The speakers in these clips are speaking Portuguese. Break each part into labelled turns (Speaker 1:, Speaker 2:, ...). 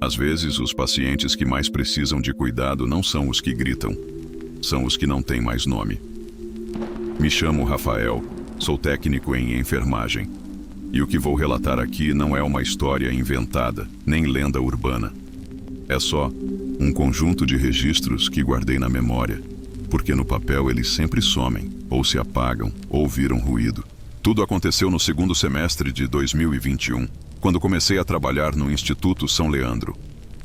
Speaker 1: Às vezes, os pacientes que mais precisam de cuidado não são os que gritam, são os que não têm mais nome. Me chamo Rafael, sou técnico em enfermagem. E o que vou relatar aqui não é uma história inventada, nem lenda urbana. É só um conjunto de registros que guardei na memória, porque no papel eles sempre somem, ou se apagam, ou viram ruído. Tudo aconteceu no segundo semestre de 2021, quando comecei a trabalhar no Instituto São Leandro,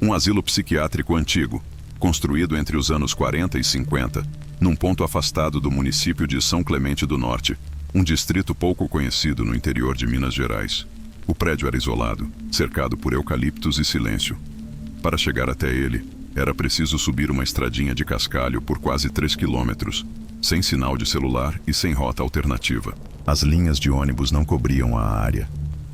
Speaker 1: um asilo psiquiátrico antigo, construído entre os anos 40 e 50, num ponto afastado do município de São Clemente do Norte, um distrito pouco conhecido no interior de Minas Gerais. O prédio era isolado, cercado por eucaliptos e silêncio. Para chegar até ele, era preciso subir uma estradinha de cascalho por quase 3 quilômetros, sem sinal de celular e sem rota alternativa. As linhas de ônibus não cobriam a área.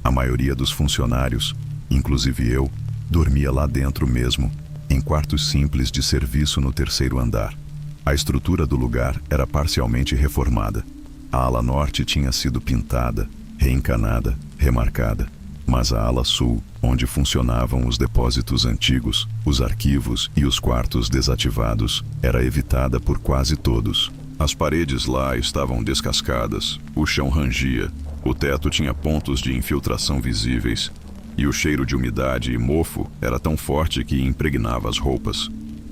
Speaker 1: A maioria dos funcionários, inclusive eu, dormia lá dentro mesmo, em quartos simples de serviço no terceiro andar. A estrutura do lugar era parcialmente reformada. A ala norte tinha sido pintada, reencanada, remarcada, mas a ala sul, onde funcionavam os depósitos antigos, os arquivos e os quartos desativados, era evitada por quase todos. As paredes lá estavam descascadas, o chão rangia, o teto tinha pontos de infiltração visíveis, e o cheiro de umidade e mofo era tão forte que impregnava as roupas.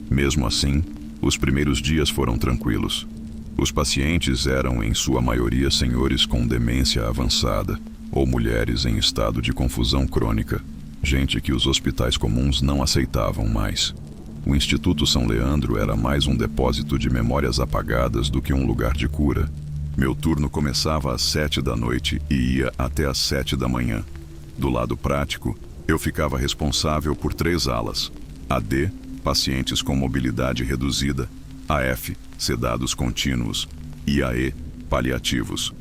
Speaker 1: Mesmo assim, os primeiros dias foram tranquilos. Os pacientes eram, em sua maioria, senhores com demência avançada ou mulheres em estado de confusão crônica, gente que os hospitais comuns não aceitavam mais. O Instituto São Leandro era mais um depósito de memórias apagadas do que um lugar de cura. Meu turno começava às 7 da noite e ia até às 7 da manhã. Do lado prático, eu ficava responsável por 3 alas. A D, pacientes com mobilidade reduzida. A F, sedados contínuos. E a E, paliativos.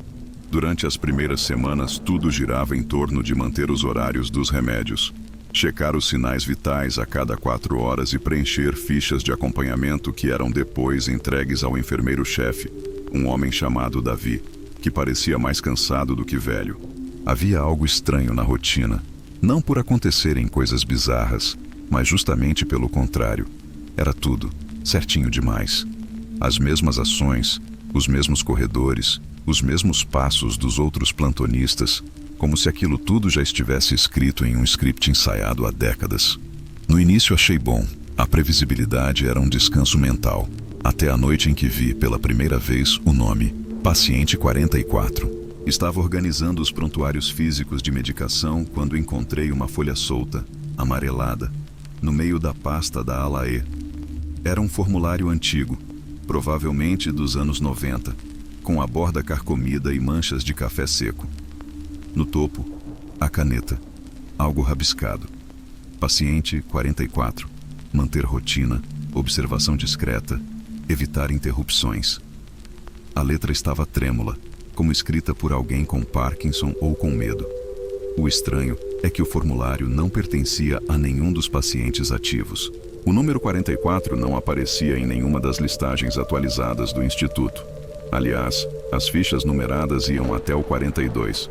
Speaker 1: Durante as primeiras semanas, tudo girava em torno de manter os horários dos remédios, checar os sinais vitais a cada 4 horas e preencher fichas de acompanhamento que eram depois entregues ao enfermeiro-chefe, um homem chamado Davi, que parecia mais cansado do que velho. Havia algo estranho na rotina, não por acontecerem coisas bizarras, mas justamente pelo contrário. Era tudo certinho demais. As mesmas ações, os mesmos corredores, os mesmos passos dos outros plantonistas, como se aquilo tudo já estivesse escrito em um script ensaiado há décadas. No início achei bom. A previsibilidade era um descanso mental, até a noite em que vi pela primeira vez o nome Paciente 44. Estava organizando os prontuários físicos de medicação quando encontrei uma folha solta, amarelada, no meio da pasta da ala E. Era um formulário antigo, provavelmente dos anos 90, com a borda carcomida e manchas de café seco. No topo, a caneta, algo rabiscado. Paciente 44. Manter rotina, observação discreta, evitar interrupções. A letra estava trêmula, como escrita por alguém com Parkinson ou com medo. O estranho é que o formulário não pertencia a nenhum dos pacientes ativos. O número 44 não aparecia em nenhuma das listagens atualizadas do Instituto. Aliás, as fichas numeradas iam até o 42.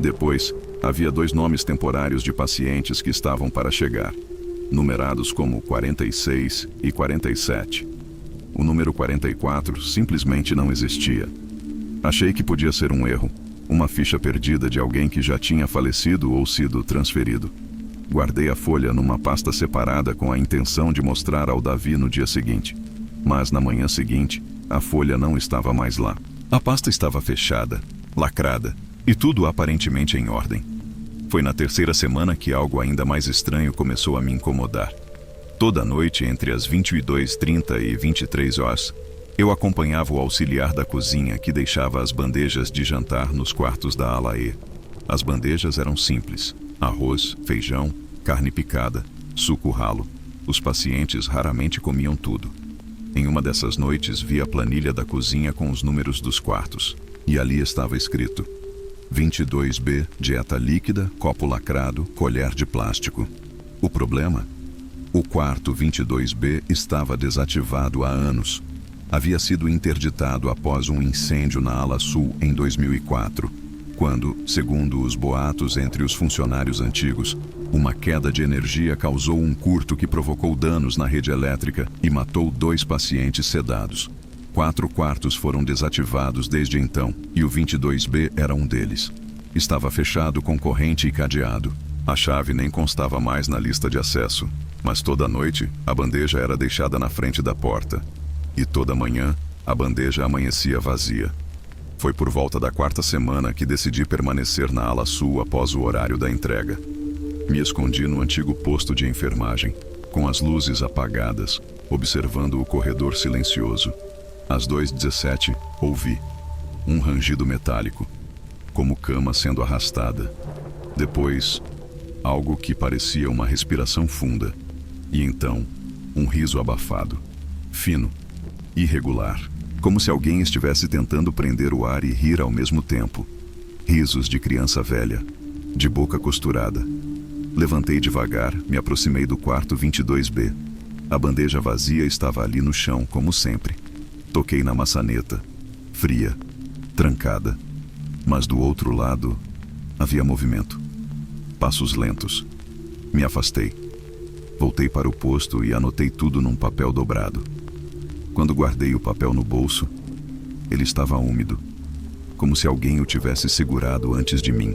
Speaker 1: Depois, havia 2 nomes temporários de pacientes que estavam para chegar, numerados como 46 e 47. O número 44 simplesmente não existia. Achei que podia ser um erro, uma ficha perdida de alguém que já tinha falecido ou sido transferido. Guardei a folha numa pasta separada com a intenção de mostrar ao Davi no dia seguinte. Mas na manhã seguinte, a folha não estava mais lá. A pasta estava fechada, lacrada, e tudo aparentemente em ordem. Foi na terceira semana que algo ainda mais estranho começou a me incomodar. Toda noite, entre as 22h30 e 23 horas, eu acompanhava o auxiliar da cozinha que deixava as bandejas de jantar nos quartos da ala E. As bandejas eram simples: arroz, feijão, carne picada, suco ralo. Os pacientes raramente comiam tudo. Em uma dessas noites vi a planilha da cozinha com os números dos quartos, e ali estava escrito: 22B, dieta líquida, copo lacrado, colher de plástico. O problema? O quarto 22B estava desativado há anos. Havia sido interditado após um incêndio na ala sul em 2004. quando, segundo os boatos entre os funcionários antigos, uma queda de energia causou um curto que provocou danos na rede elétrica e matou 2 pacientes sedados. 4 quartos foram desativados desde então, e o 22B era um deles. Estava fechado com corrente e cadeado. A chave nem constava mais na lista de acesso, mas toda noite a bandeja era deixada na frente da porta. E toda manhã a bandeja amanhecia vazia. Foi por volta da 4ª semana que decidi permanecer na ala sul após o horário da entrega. Me escondi no antigo posto de enfermagem, com as luzes apagadas, observando o corredor silencioso. Às 2h17, ouvi um rangido metálico, como cama sendo arrastada. Depois, algo que parecia uma respiração funda. E então, um riso abafado, fino, irregular, como se alguém estivesse tentando prender o ar e rir ao mesmo tempo. Risos de criança velha, de boca costurada. Levantei devagar, me aproximei do quarto 22B. A bandeja vazia estava ali no chão, como sempre. Toquei na maçaneta, fria, trancada. Mas do outro lado, havia movimento. Passos lentos. Me afastei. Voltei para o posto e anotei tudo num papel dobrado. Quando guardei o papel no bolso, ele estava úmido, como se alguém o tivesse segurado antes de mim.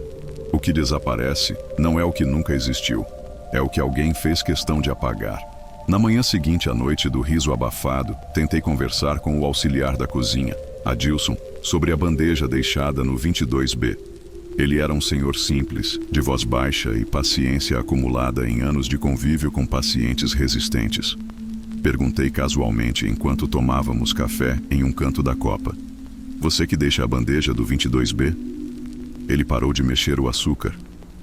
Speaker 1: O que desaparece não é o que nunca existiu, é o que alguém fez questão de apagar. Na manhã seguinte à noite do riso abafado, tentei conversar com o auxiliar da cozinha, Adilson, sobre a bandeja deixada no 22B. Ele era um senhor simples, de voz baixa e paciência acumulada em anos de convívio com pacientes resistentes. Perguntei casualmente enquanto tomávamos café em um canto da copa. Você que deixa a bandeja do 22B? Ele parou de mexer o açúcar.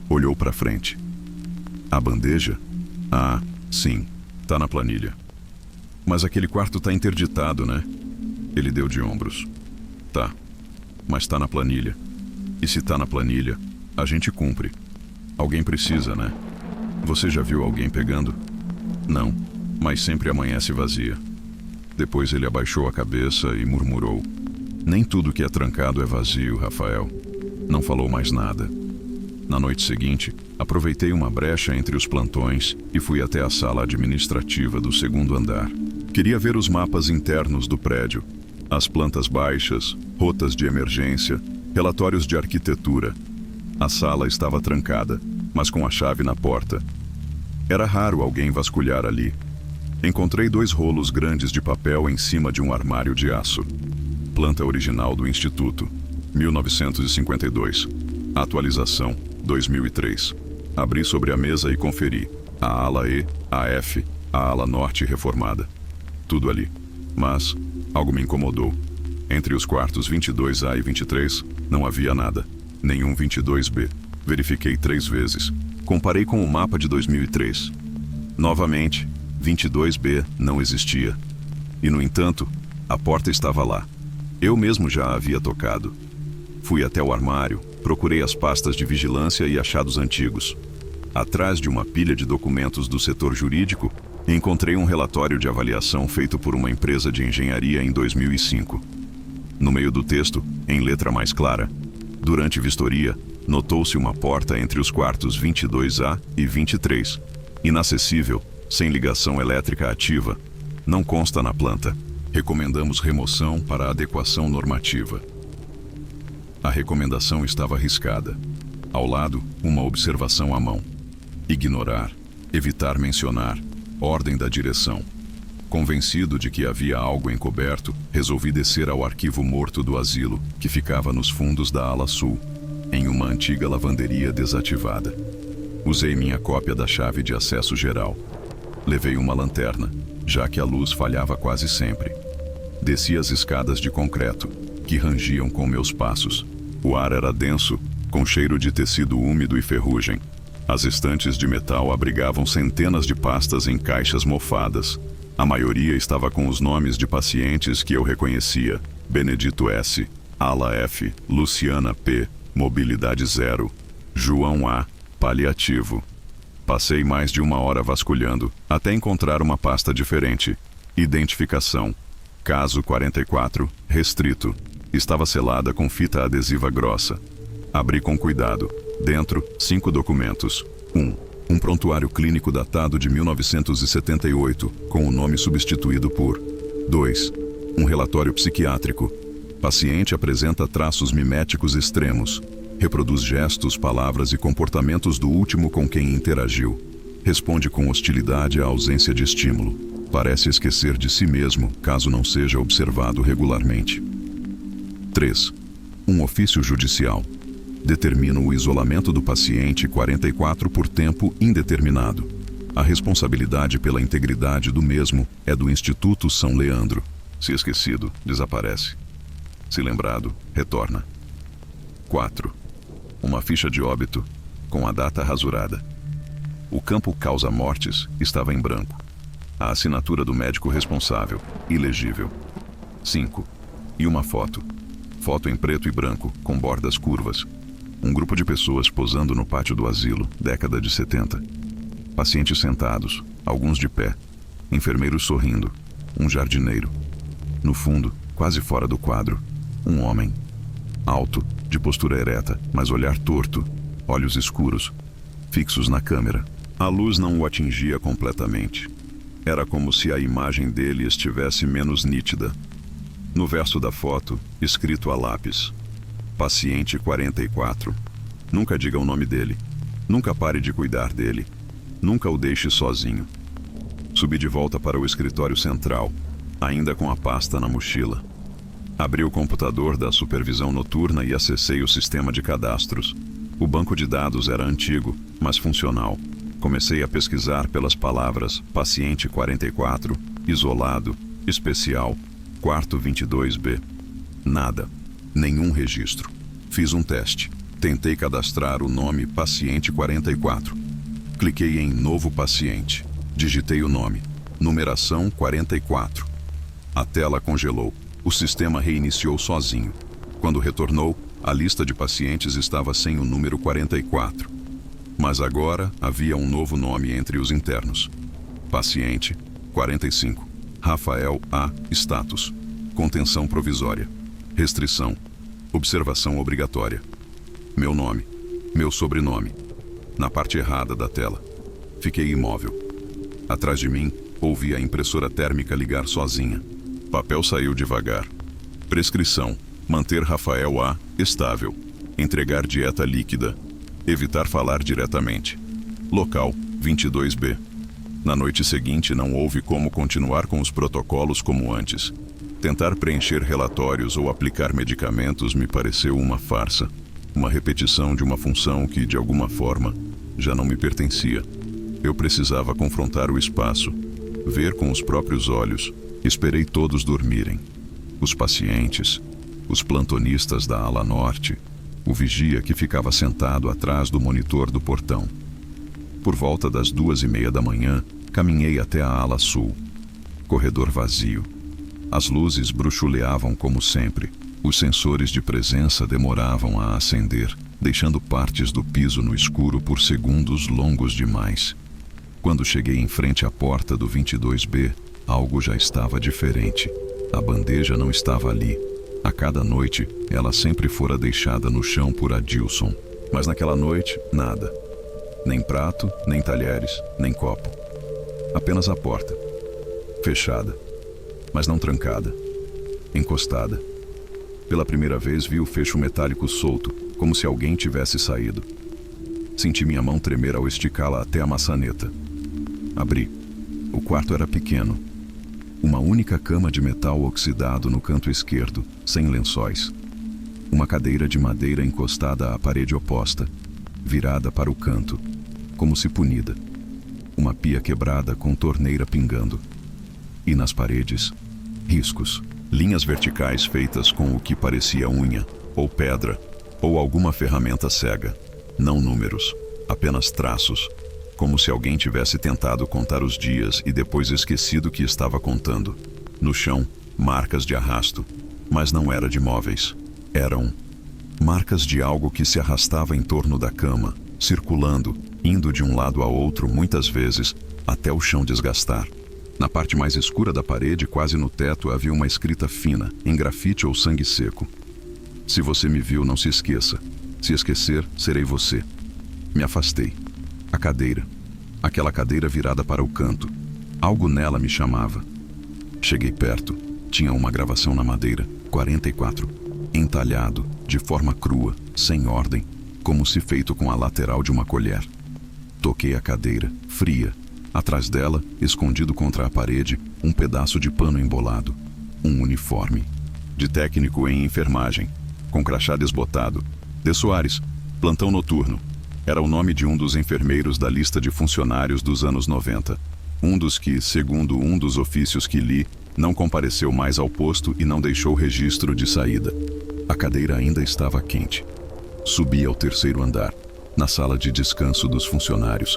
Speaker 1: Olhou para frente. A bandeja? Ah, sim. Tá na planilha. Mas aquele quarto tá interditado, né? Ele deu de ombros. Tá. Mas tá na planilha. E se tá na planilha, a gente cumpre. Alguém precisa, né? Você já viu alguém pegando? Não. Mas sempre amanhece vazia. Depois ele abaixou a cabeça e murmurou. Nem tudo que é trancado é vazio, Rafael. Não falou mais nada. Na noite seguinte, aproveitei uma brecha entre os plantões e fui até a sala administrativa do 2º andar. Queria ver os mapas internos do prédio, as plantas baixas, rotas de emergência, relatórios de arquitetura. A sala estava trancada, mas com a chave na porta. Era raro alguém vasculhar ali. Encontrei 2 rolos grandes de papel em cima de um armário de aço. Planta original do Instituto, 1952. Atualização, 2003. Abri sobre a mesa e conferi. A ala E, a F, a ala norte reformada. Tudo ali. Mas algo me incomodou. Entre os quartos 22A e 23, não havia nada. Nenhum 22B. Verifiquei 3 vezes. Comparei com o mapa de 2003. Novamente, 22B não existia. E, no entanto, a porta estava lá. Eu mesmo já a havia tocado. Fui até o armário, procurei as pastas de vigilância e achados antigos. Atrás de uma pilha de documentos do setor jurídico, encontrei um relatório de avaliação feito por uma empresa de engenharia em 2005. No meio do texto, em letra mais clara, durante vistoria, notou-se uma porta entre os quartos 22A e 23, inacessível, sem ligação elétrica ativa. Não consta na planta. Recomendamos remoção para adequação normativa. A recomendação estava riscada. Ao lado, uma observação à mão. Ignorar, evitar mencionar, ordem da direção. Convencido de que havia algo encoberto, resolvi descer ao arquivo morto do asilo, que ficava nos fundos da ala sul, em uma antiga lavanderia desativada. Usei minha cópia da chave de acesso geral. Levei uma lanterna, já que a luz falhava quase sempre. Desci as escadas de concreto, que rangiam com meus passos. O ar era denso, com cheiro de tecido úmido e ferrugem. As estantes de metal abrigavam centenas de pastas em caixas mofadas. A maioria estava com os nomes de pacientes que eu reconhecia: Benedito S., Ala F., Luciana P., Mobilidade 0, João A., Paliativo. Passei mais de 1 hora vasculhando, até encontrar uma pasta diferente. Identificação. Caso 44, restrito. Estava selada com fita adesiva grossa. Abri com cuidado. Dentro, 5 documentos. 1. Um prontuário clínico datado de 1978, com o nome substituído por 2. Um relatório psiquiátrico. Paciente apresenta traços miméticos extremos. Reproduz gestos, palavras e comportamentos do último com quem interagiu. Responde com hostilidade à ausência de estímulo. Parece esquecer de si mesmo, caso não seja observado regularmente. 3. Um ofício judicial. Determina o isolamento do paciente 44 por tempo indeterminado. A responsabilidade pela integridade do mesmo é do Instituto São Leandro. Se esquecido, desaparece. Se lembrado, retorna. 4. Uma ficha de óbito, com a data rasurada. O campo causa-mortes estava em branco. A assinatura do médico responsável, ilegível. 5. E uma foto. Foto em preto e branco, com bordas curvas. Um grupo de pessoas posando no pátio do asilo, década de 70. Pacientes sentados, alguns de pé. Enfermeiros sorrindo. Um jardineiro. No fundo, quase fora do quadro, um homem. Alto, de postura ereta, mas olhar torto. Olhos escuros, fixos na câmera. A luz não o atingia completamente. Era como se a imagem dele estivesse menos nítida. No verso da foto, escrito a lápis: Paciente 44. Nunca diga o nome dele. Nunca pare de cuidar dele. Nunca o deixe sozinho. Subi de volta para o escritório central, ainda com a pasta na mochila. Abri o computador da supervisão noturna e acessei o sistema de cadastros. O banco de dados era antigo, mas funcional. Comecei a pesquisar pelas palavras Paciente 44, Isolado, Especial, Quarto 22B. Nada. Nenhum registro. Fiz um teste. Tentei cadastrar o nome Paciente 44. Cliquei em Novo Paciente. Digitei o nome. Numeração 44. A tela congelou. O sistema reiniciou sozinho. Quando retornou, a lista de pacientes estava sem o número 44. Mas agora havia um novo nome entre os internos. Paciente 45. Rafael A. Status. Contenção provisória. Restrição. Observação obrigatória. Meu nome. Meu sobrenome. Na parte errada da tela. Fiquei imóvel. Atrás de mim, ouvi a impressora térmica ligar sozinha. Papel saiu devagar. Prescrição. Manter Rafael A. estável. Entregar dieta líquida. Evitar falar diretamente. Local, 22B. Na noite seguinte não houve como continuar com os protocolos como antes. Tentar preencher relatórios ou aplicar medicamentos me pareceu uma farsa. Uma repetição de uma função que, de alguma forma, já não me pertencia. Eu precisava confrontar o espaço, ver com os próprios olhos. Esperei todos dormirem. Os pacientes, os plantonistas da ala norte, o vigia que ficava sentado atrás do monitor do portão. Por volta das 2:30 da manhã, caminhei até a ala sul. Corredor vazio. As luzes bruxuleavam como sempre. Os sensores de presença demoravam a acender, deixando partes do piso no escuro por segundos longos demais. Quando cheguei em frente à porta do 22B, algo já estava diferente. A bandeja não estava ali. A cada noite, ela sempre fora deixada no chão por Adilson. Mas naquela noite, nada. Nem prato, nem talheres, nem copo. Apenas a porta. Fechada. Mas não trancada. Encostada. Pela primeira vez vi o fecho metálico solto, como se alguém tivesse saído. Senti minha mão tremer ao esticá-la até a maçaneta. Abri. O quarto era pequeno. Uma única cama de metal oxidado no canto esquerdo, sem lençóis. Uma cadeira de madeira encostada à parede oposta, virada para o canto, como se punida. Uma pia quebrada com torneira pingando. E nas paredes, riscos, linhas verticais feitas com o que parecia unha, ou pedra, ou alguma ferramenta cega. Não números, apenas traços. Como se alguém tivesse tentado contar os dias e depois esquecido que estava contando. No chão, marcas de arrasto, mas não era de móveis. Eram marcas de algo que se arrastava em torno da cama, circulando, indo de um lado a outro muitas vezes, até o chão desgastar. Na parte mais escura da parede, quase no teto, havia uma escrita fina, em grafite ou sangue seco. Se você me viu, não se esqueça. Se esquecer, serei você. Me afastei. A cadeira. Aquela cadeira virada para o canto. Algo nela me chamava. Cheguei perto. Tinha uma gravação na madeira, 44. Entalhado, de forma crua, sem ordem, como se feito com a lateral de uma colher. Toquei a cadeira, fria. Atrás dela, escondido contra a parede, um pedaço de pano embolado. Um uniforme. De técnico em enfermagem, com crachá desbotado. De Soares, plantão noturno. Era o nome de um dos enfermeiros da lista de funcionários dos anos 90. Um dos que, segundo um dos ofícios que li, não compareceu mais ao posto e não deixou registro de saída. A cadeira ainda estava quente. Subi ao 3º andar, na sala de descanso dos funcionários.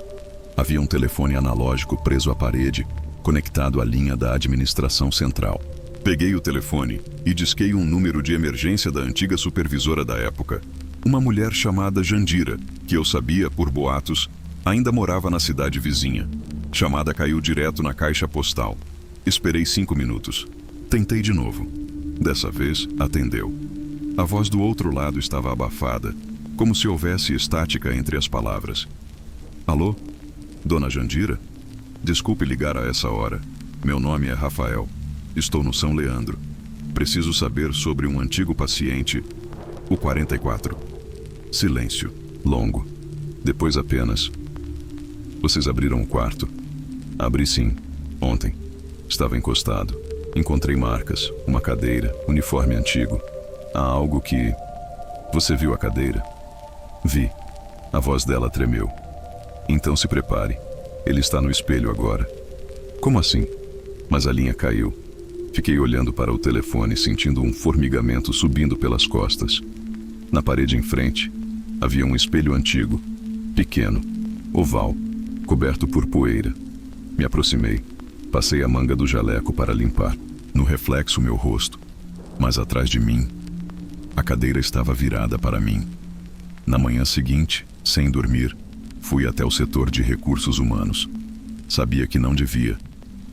Speaker 1: Havia um telefone analógico preso à parede, conectado à linha da administração central. Peguei o telefone e disquei um número de emergência da antiga supervisora da época. Uma mulher chamada Jandira, que eu sabia, por boatos, ainda morava na cidade vizinha. Chamada caiu direto na caixa postal. Esperei 5 minutos. Tentei de novo. Dessa vez, atendeu. A voz do outro lado estava abafada, como se houvesse estática entre as palavras. Alô? Dona Jandira? Desculpe ligar a essa hora. Meu nome é Rafael. Estou no São Leandro. Preciso saber sobre um antigo paciente, o 44. Silêncio. Longo. Depois apenas. Vocês abriram o quarto? Abri sim. Ontem. Estava encostado. Encontrei marcas, uma cadeira, uniforme antigo. Há algo que... Você viu a cadeira? Vi. A voz dela tremeu. Então se prepare. Ele está no espelho agora. Como assim? Mas a linha caiu. Fiquei olhando para o telefone, sentindo um formigamento subindo pelas costas. Na parede em frente, havia um espelho antigo, pequeno, oval, coberto por poeira. Me aproximei. Passei a manga do jaleco para limpar. No reflexo, meu rosto. Mas atrás de mim, a cadeira estava virada para mim. Na manhã seguinte, sem dormir, fui até o setor de recursos humanos. Sabia que não devia,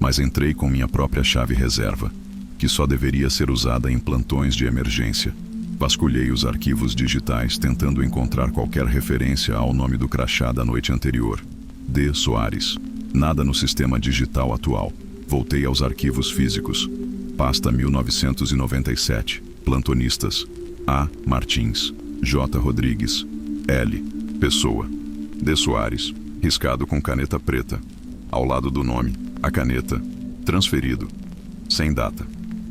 Speaker 1: mas entrei com minha própria chave reserva, que só deveria ser usada em plantões de emergência. Vasculhei os arquivos digitais tentando encontrar qualquer referência ao nome do crachá da noite anterior. D. Soares. Nada no sistema digital atual. Voltei aos arquivos físicos. Pasta 1997. Plantonistas. A. Martins. J. Rodrigues. L. Pessoa. D. Soares. Riscado com caneta preta. Ao lado do nome, a caneta. Transferido. Sem data.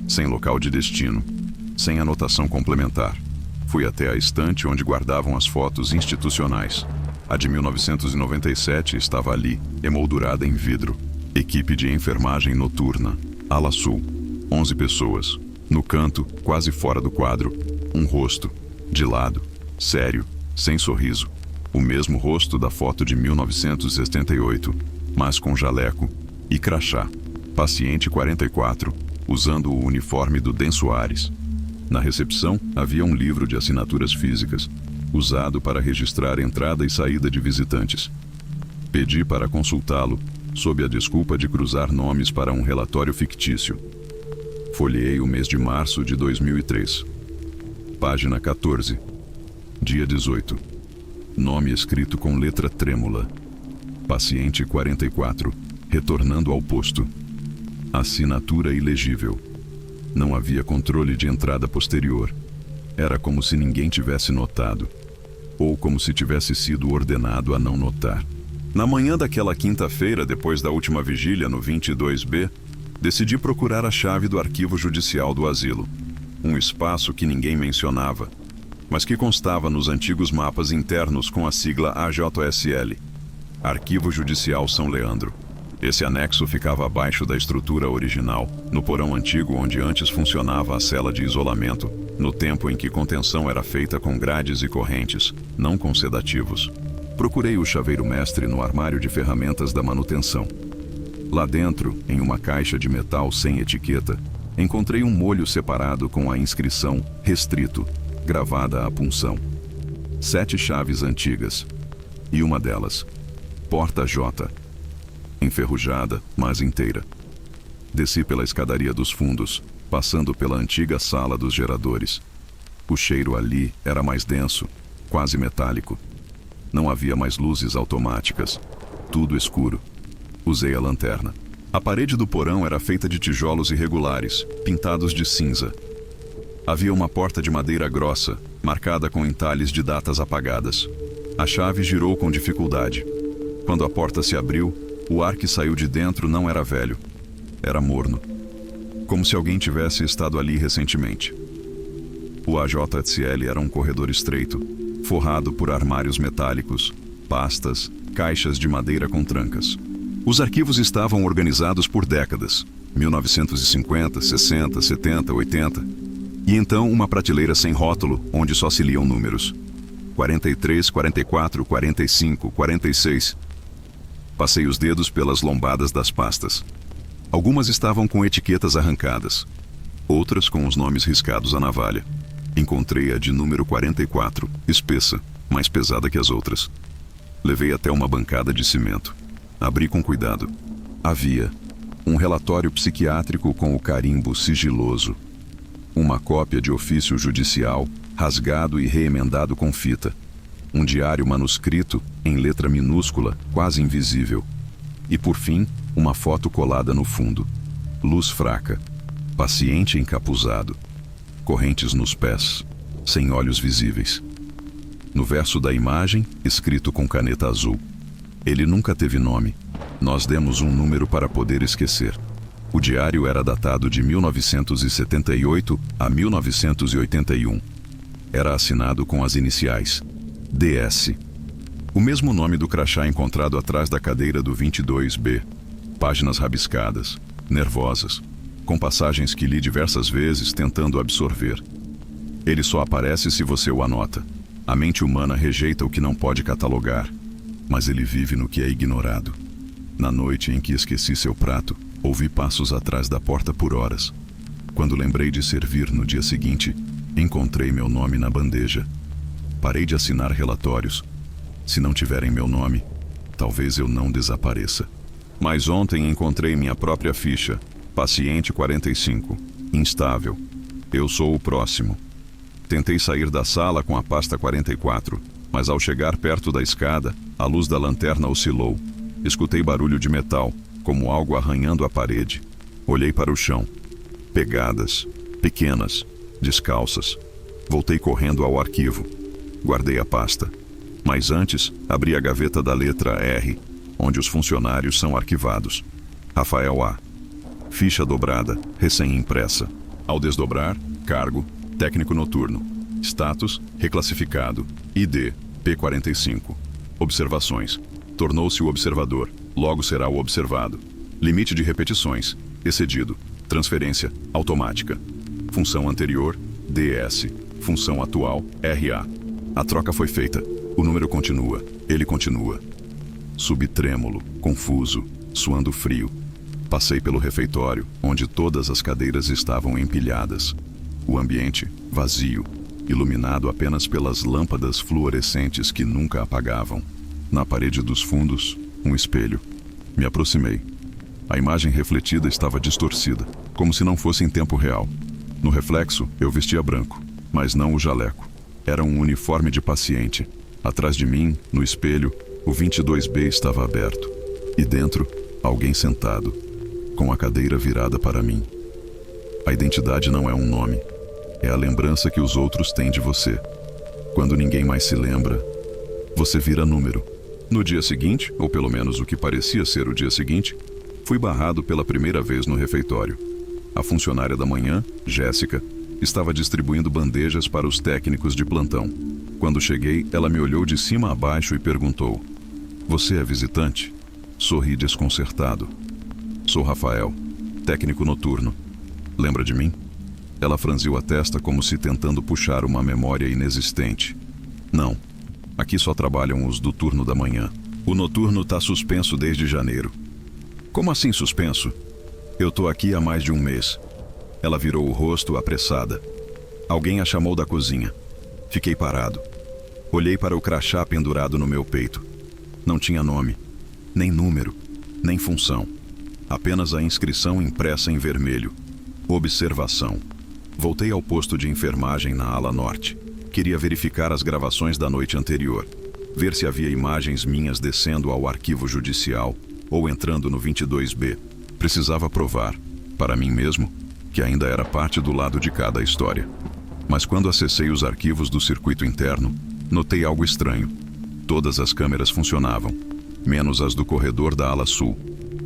Speaker 1: Sem local de destino. Sem anotação complementar. Fui até a estante onde guardavam as fotos institucionais. A de 1997 estava ali, emoldurada em vidro. Equipe de enfermagem noturna. Ala sul. 11 pessoas. No canto, quase fora do quadro, um rosto. De lado. Sério. Sem sorriso. O mesmo rosto da foto de 1978, mas com jaleco e crachá. Paciente 44, usando o uniforme do Den Soares. Na recepção, havia um livro de assinaturas físicas, usado para registrar entrada e saída de visitantes. Pedi para consultá-lo, sob a desculpa de cruzar nomes para um relatório fictício. Folheei o mês de março de 2003. Página 14. Dia 18. Nome escrito com letra trêmula. Paciente 44, retornando ao posto. Assinatura ilegível. Não havia controle de entrada posterior. Era como se ninguém tivesse notado. Ou como se tivesse sido ordenado a não notar. Na manhã daquela quinta-feira, depois da última vigília no 22B, decidi procurar a chave do arquivo judicial do asilo. Um espaço que ninguém mencionava, mas que constava nos antigos mapas internos com a sigla AJSL. Arquivo Judicial São Leandro. Esse anexo ficava abaixo da estrutura original, no porão antigo onde antes funcionava a cela de isolamento, no tempo em que contenção era feita com grades e correntes, não com sedativos. Procurei o chaveiro mestre no armário de ferramentas da manutenção. Lá dentro, em uma caixa de metal sem etiqueta, encontrei um molho separado com a inscrição "Restrito", gravada à punção. 7 chaves antigas. E uma delas, Porta J. Enferrujada, mas inteira. Desci pela escadaria dos fundos, passando pela antiga sala dos geradores. O cheiro ali era mais denso, quase metálico. Não havia mais luzes automáticas. Tudo escuro. Usei a lanterna. A parede do porão era feita de tijolos irregulares, pintados de cinza. Havia uma porta de madeira grossa, marcada com entalhes de datas apagadas. A chave girou com dificuldade. Quando a porta se abriu, o ar que saiu de dentro não era velho. Era morno. Como se alguém tivesse estado ali recentemente. O AJSL era um corredor estreito, forrado por armários metálicos, pastas, caixas de madeira com trancas. Os arquivos estavam organizados por décadas, 1950, 60, 70, 80. E então uma prateleira sem rótulo, onde só se liam números. 43, 44, 45, 46. Passei os dedos pelas lombadas das pastas. Algumas estavam com etiquetas arrancadas, outras com os nomes riscados à navalha. Encontrei a de número 44, espessa, mais pesada que as outras. Levei até uma bancada de cimento. Abri com cuidado. Havia um relatório psiquiátrico com o carimbo sigiloso, uma cópia de ofício judicial, rasgado e reemendado com fita, um diário manuscrito em letra minúscula, quase invisível, e por fim, uma foto colada no fundo. Luz fraca, paciente encapuzado, correntes nos pés, sem olhos visíveis. No verso da imagem, escrito com caneta azul: ele nunca teve nome. Nós demos um número para poder esquecer. O diário era datado de 1978 a 1981. Era assinado com as iniciais DS. O mesmo nome do crachá encontrado atrás da cadeira do 22B. Páginas rabiscadas, nervosas, com passagens que li diversas vezes tentando absorver. Ele só aparece se você o anota. A mente humana rejeita o que não pode catalogar, mas ele vive no que é ignorado. Na noite em que esqueci seu prato, ouvi passos atrás da porta por horas. Quando lembrei de servir no dia seguinte, encontrei meu nome na bandeja. Parei de assinar relatórios. Se não tiverem meu nome, talvez eu não desapareça. Mas ontem encontrei minha própria ficha. Paciente 45. Instável. Eu sou o próximo. Tentei sair da sala com a pasta 44, mas ao chegar perto da escada, a luz da lanterna oscilou. Escutei barulho de metal, como algo arranhando a parede. Olhei para o chão. Pegadas, pequenas, descalças. Voltei correndo ao arquivo. Guardei a pasta. Mas antes, abri a gaveta da letra R, onde os funcionários são arquivados. Rafael A. Ficha dobrada, recém-impressa. Ao desdobrar, cargo, técnico noturno. Status, reclassificado. ID, P45. Observações. Tornou-se o observador, logo será o observado. Limite de repetições, excedido. Transferência, automática. Função anterior, DS. Função atual, RA. A troca foi feita. O número continua. Ele continua. Subi trêmulo, confuso, suando frio. Passei pelo refeitório, onde todas as cadeiras estavam empilhadas. O ambiente, vazio, iluminado apenas pelas lâmpadas fluorescentes que nunca apagavam. Na parede dos fundos, um espelho. Me aproximei. A imagem refletida estava distorcida, como se não fosse em tempo real. No reflexo, eu vestia branco, mas não o jaleco. Era um uniforme de paciente. Atrás de mim, no espelho, o 22B estava aberto. E dentro, alguém sentado, com a cadeira virada para mim. A identidade não é um nome. É a lembrança que os outros têm de você. Quando ninguém mais se lembra, você vira número. No dia seguinte, ou pelo menos o que parecia ser o dia seguinte, fui barrado pela primeira vez no refeitório. A funcionária da manhã, Jéssica, estava distribuindo bandejas para os técnicos de plantão. Quando cheguei, ela me olhou de cima a baixo e perguntou: "Você é visitante?" Sorri desconcertado. "Sou Rafael, técnico noturno. Lembra de mim?" Ela franziu a testa como se tentando puxar uma memória inexistente. "Não. Aqui só trabalham os do turno da manhã. O noturno tá suspenso desde janeiro." "Como assim suspenso?" "Eu tô aqui há mais de um mês." Ela virou o rosto apressada. Alguém a chamou da cozinha. Fiquei parado. Olhei para o crachá pendurado no meu peito. Não tinha nome, nem número, nem função. Apenas a inscrição impressa em vermelho. Observação. Voltei ao posto de enfermagem na ala norte. Queria verificar as gravações da noite anterior, ver se havia imagens minhas descendo ao arquivo judicial ou entrando no 22B. Precisava provar, para mim mesmo, que ainda era parte do lado de cada história. Mas quando acessei os arquivos do circuito interno, notei algo estranho. Todas as câmeras funcionavam, menos as do corredor da ala sul.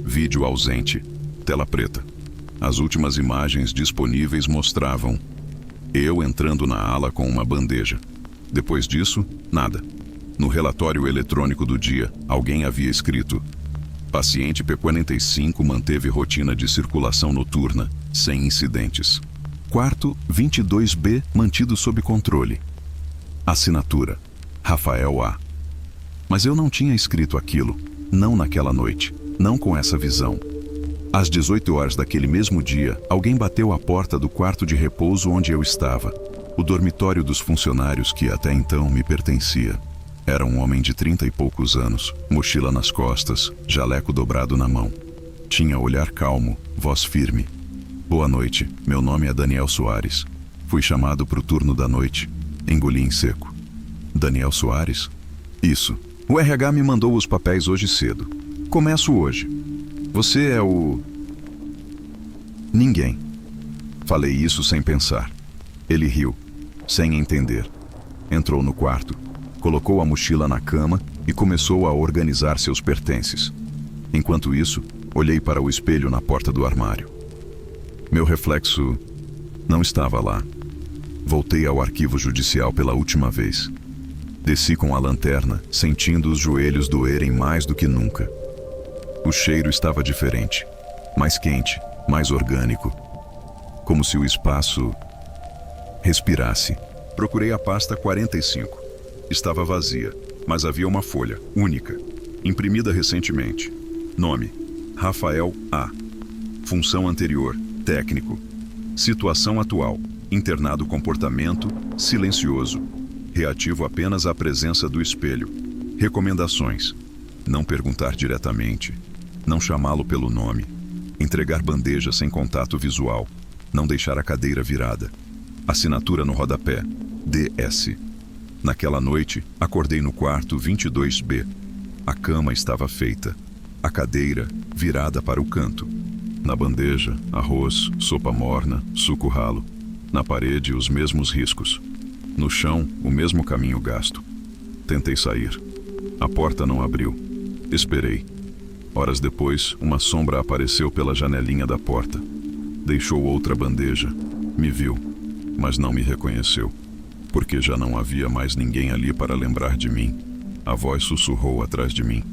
Speaker 1: Vídeo ausente, tela preta. As últimas imagens disponíveis mostravam eu entrando na ala com uma bandeja. Depois disso, nada. No relatório eletrônico do dia, alguém havia escrito: paciente P45 manteve rotina de circulação noturna, sem incidentes. Quarto 22B mantido sob controle. Assinatura: Rafael A. Mas eu não tinha escrito aquilo, não naquela noite, não com essa visão. Às 18 horas daquele mesmo dia, alguém bateu à porta do quarto de repouso onde eu estava, o dormitório dos funcionários que até então me pertencia. Era um homem de 30 e poucos anos, mochila nas costas, jaleco dobrado na mão. Tinha olhar calmo, voz firme. Boa noite, meu nome é Daniel Soares. Fui chamado para o turno da noite. Engoli em seco. Daniel Soares? Isso. O RH me mandou os papéis hoje cedo. Começo hoje. Você é o... Ninguém. Falei isso sem pensar. Ele riu, sem entender. Entrou no quarto, colocou a mochila na cama e começou a organizar seus pertences. Enquanto isso, olhei para o espelho na porta do armário. Meu reflexo não estava lá. Voltei ao arquivo judicial pela última vez. Desci com a lanterna, sentindo os joelhos doerem mais do que nunca. O cheiro estava diferente, mais quente, mais orgânico. Como se o espaço respirasse. Procurei a pasta 45. Estava vazia, mas havia uma folha, única, imprimida recentemente. Nome: Rafael A. Função anterior: técnico. Situação atual: internado comportamento silencioso. Reativo apenas à presença do espelho. Recomendações: não perguntar diretamente. Não chamá-lo pelo nome. Entregar bandeja sem contato visual. Não deixar a cadeira virada. Assinatura no rodapé: DS. Naquela noite, acordei no quarto 22B. A cama estava feita. A cadeira virada para o canto. Na bandeja, arroz, sopa morna, suco ralo. Na parede, os mesmos riscos. No chão, o mesmo caminho gasto. Tentei sair. A porta não abriu. Esperei. Horas depois, uma sombra apareceu pela janelinha da porta. Deixou outra bandeja. Me viu, mas não me reconheceu. Porque já não havia mais ninguém ali para lembrar de mim. A voz sussurrou atrás de mim: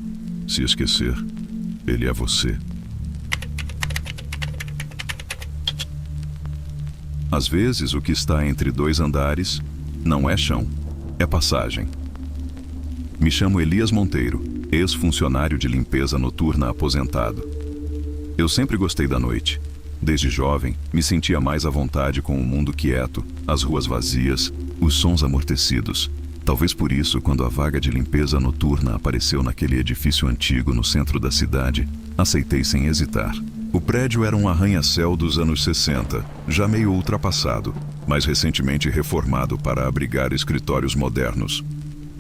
Speaker 1: se esquecer, ele é você. Às vezes, o que está entre dois andares não é chão, é passagem. Me chamo Elias Monteiro, ex-funcionário de limpeza noturna aposentado. Eu sempre gostei da noite. Desde jovem, me sentia mais à vontade com o mundo quieto, as ruas vazias, os sons amortecidos. Talvez por isso, quando a vaga de limpeza noturna apareceu naquele edifício antigo no centro da cidade, aceitei sem hesitar. O prédio era um arranha-céu dos anos 60, já meio ultrapassado, mas recentemente reformado para abrigar escritórios modernos.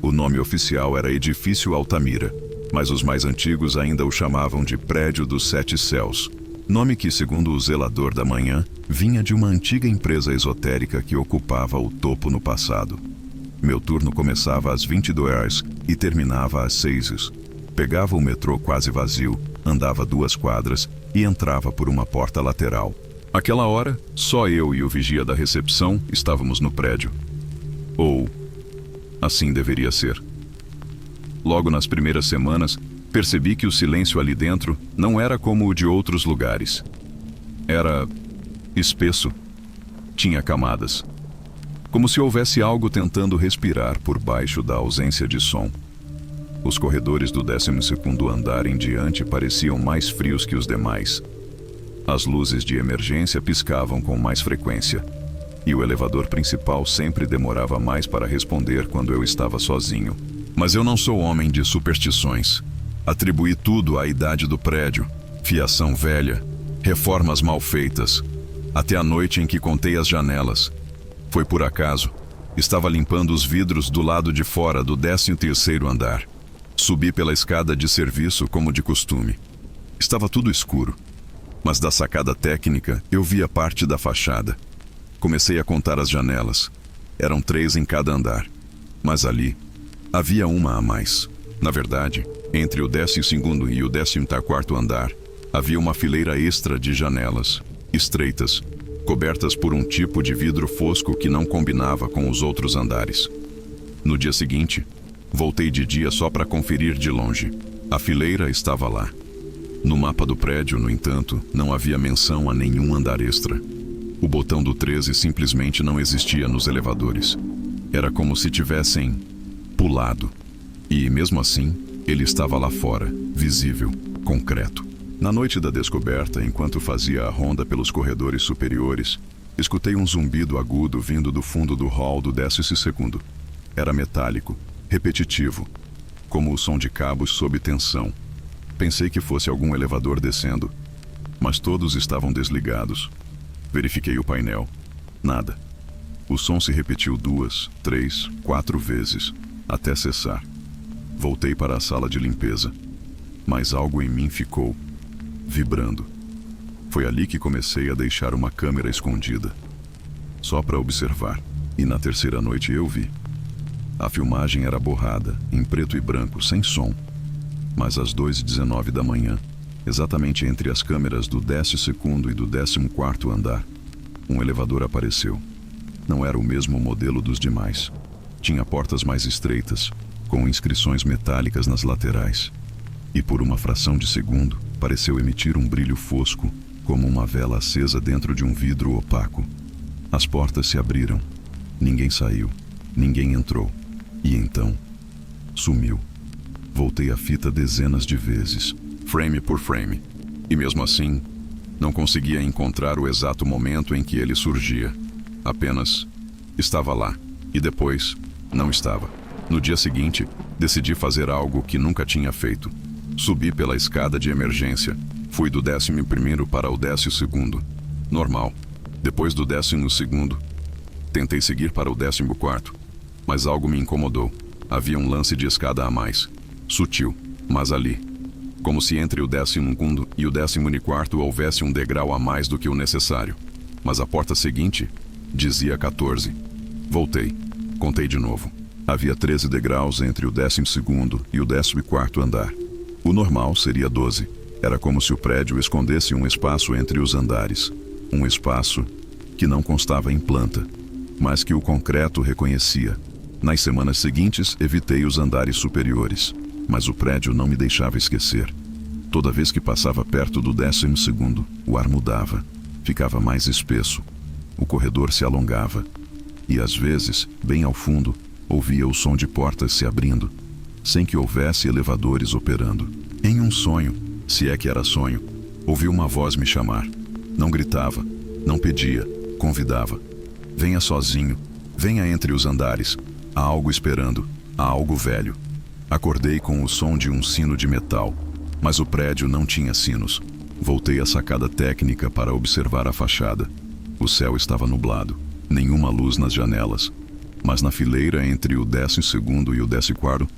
Speaker 1: O nome oficial era Edifício Altamira, mas os mais antigos ainda o chamavam de Prédio dos Sete Céus. Nome que, segundo o zelador da manhã, vinha de uma antiga empresa esotérica que ocupava o topo no passado. Meu turno começava às 22 e terminava às 6. Pegava o metrô quase vazio, andava 2 quadras e entrava por uma porta lateral. Aquela hora, só eu e o vigia da recepção estávamos no prédio. Ou assim deveria ser. Logo nas primeiras semanas, percebi que o silêncio ali dentro não era como o de outros lugares. Era espesso. Tinha camadas. Como se houvesse algo tentando respirar por baixo da ausência de som. Os corredores do 12º andar em diante pareciam mais frios que os demais. As luzes de emergência piscavam com mais frequência. E o elevador principal sempre demorava mais para responder quando eu estava sozinho. Mas eu não sou homem de superstições. Atribuí tudo à idade do prédio, fiação velha, reformas mal feitas, até a noite em que contei as janelas. Foi por acaso. Estava limpando os vidros do lado de fora do 13º andar. Subi pela escada de serviço como de costume. Estava tudo escuro, mas da sacada técnica eu via parte da fachada. Comecei a contar as janelas. Eram 3 em cada andar, mas ali havia uma a mais. Na verdade, entre o 12º e o 14º andar, havia uma fileira extra de janelas, estreitas, cobertas por um tipo de vidro fosco que não combinava com os outros andares. No dia seguinte, voltei de dia só para conferir de longe. A fileira estava lá. No mapa do prédio, no entanto, não havia menção a nenhum andar extra. O botão do 13 simplesmente não existia nos elevadores. Era como se tivessem pulado. E, mesmo assim, ele estava lá fora, visível, concreto. Na noite da descoberta, enquanto fazia a ronda pelos corredores superiores, escutei um zumbido agudo vindo do fundo do hall do 12º. Era metálico, repetitivo, como o som de cabos sob tensão. Pensei que fosse algum elevador descendo, mas todos estavam desligados. Verifiquei o painel. Nada. O som se repetiu 2, 3, 4 vezes, até cessar. Voltei para a sala de limpeza, mas algo em mim ficou vibrando. Foi ali que comecei a deixar uma câmera escondida, só para observar, e na terceira noite eu vi. A filmagem era borrada, em preto e branco, sem som, mas às 2h19 da manhã, exatamente entre as câmeras do 12º e do 14º andar, um elevador apareceu. Não era o mesmo modelo dos demais. Tinha portas mais estreitas, com inscrições metálicas nas laterais. E por uma fração de segundo, pareceu emitir um brilho fosco, como uma vela acesa dentro de um vidro opaco. As portas se abriram. Ninguém saiu. Ninguém entrou. E então, sumiu. Voltei a fita dezenas de vezes, frame por frame. E mesmo assim, não conseguia encontrar o exato momento em que ele surgia. Apenas estava lá. E depois, não estava. No dia seguinte, decidi fazer algo que nunca tinha feito. Subi pela escada de emergência. Fui do 11º para o 12º. Normal. Depois do 12º, tentei seguir para o 14º. Mas algo me incomodou. Havia um lance de escada a mais. Sutil, mas ali. Como se entre o 12º e o 14º houvesse um degrau a mais do que o necessário. Mas a porta seguinte dizia 14. Voltei. Contei de novo. Havia 13 degraus entre o 12º e o 14º andar. O normal seria 12. Era como se o prédio escondesse um espaço entre os andares. Um espaço que não constava em planta, mas que o concreto reconhecia. Nas semanas seguintes, evitei os andares superiores, mas o prédio não me deixava esquecer. Toda vez que passava perto do 12º, o ar mudava, ficava mais espesso. O corredor se alongava. E às vezes, bem ao fundo, ouvia o som de portas se abrindo, sem que houvesse elevadores operando. Em um sonho, se é que era sonho, ouvi uma voz me chamar. Não gritava, não pedia, convidava. Venha sozinho, venha entre os andares. Há algo esperando, há algo velho. Acordei com o som de um sino de metal, mas o prédio não tinha sinos. Voltei à sacada técnica para observar a fachada. O céu estava nublado, nenhuma luz nas janelas. Mas na fileira entre o 12º e o 14º,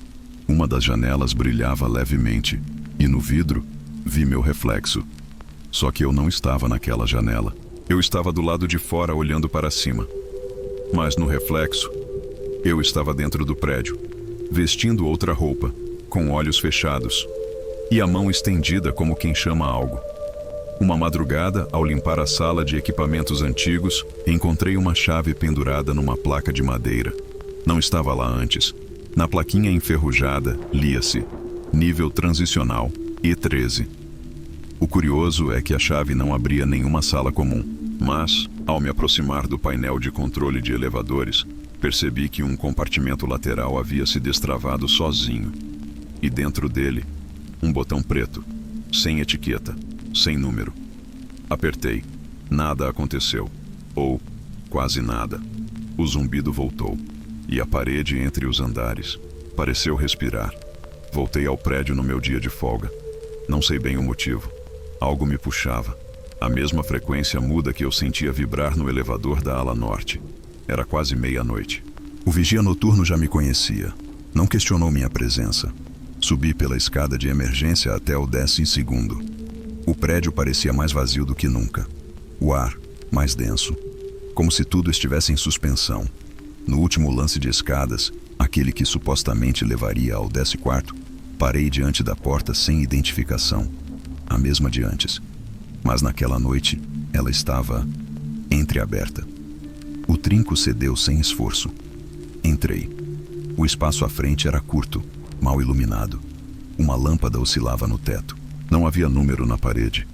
Speaker 1: uma das janelas brilhava levemente, e no vidro vi meu reflexo. Só que eu não estava naquela janela. Eu estava do lado de fora olhando para cima. Mas no reflexo, eu estava dentro do prédio, vestindo outra roupa, com olhos fechados, e a mão estendida como quem chama algo. Uma madrugada, ao limpar a sala de equipamentos antigos, encontrei uma chave pendurada numa placa de madeira. Não estava lá antes. Na plaquinha enferrujada, lia-se nível transicional E13. O curioso é que a chave não abria nenhuma sala comum, mas, ao me aproximar do painel de controle de elevadores, percebi que um compartimento lateral havia se destravado sozinho. E dentro dele, um botão preto, sem etiqueta, sem número. Apertei. Nada aconteceu. Ou quase nada. O zumbido voltou. E a parede entre os andares pareceu respirar. Voltei ao prédio no meu dia de folga. Não sei bem o motivo. Algo me puxava. A mesma frequência muda que eu sentia vibrar no elevador da ala norte. Era quase meia-noite. O vigia noturno já me conhecia. Não questionou minha presença. Subi pela escada de emergência até o 12º. O prédio parecia mais vazio do que nunca. O ar, mais denso. Como se tudo estivesse em suspensão. No último lance de escadas, aquele que supostamente levaria ao 14º, parei diante da porta sem identificação. A mesma de antes. Mas naquela noite, ela estava entreaberta. O trinco cedeu sem esforço. Entrei. O espaço à frente era curto, mal iluminado. Uma lâmpada oscilava no teto. Não havia número na parede,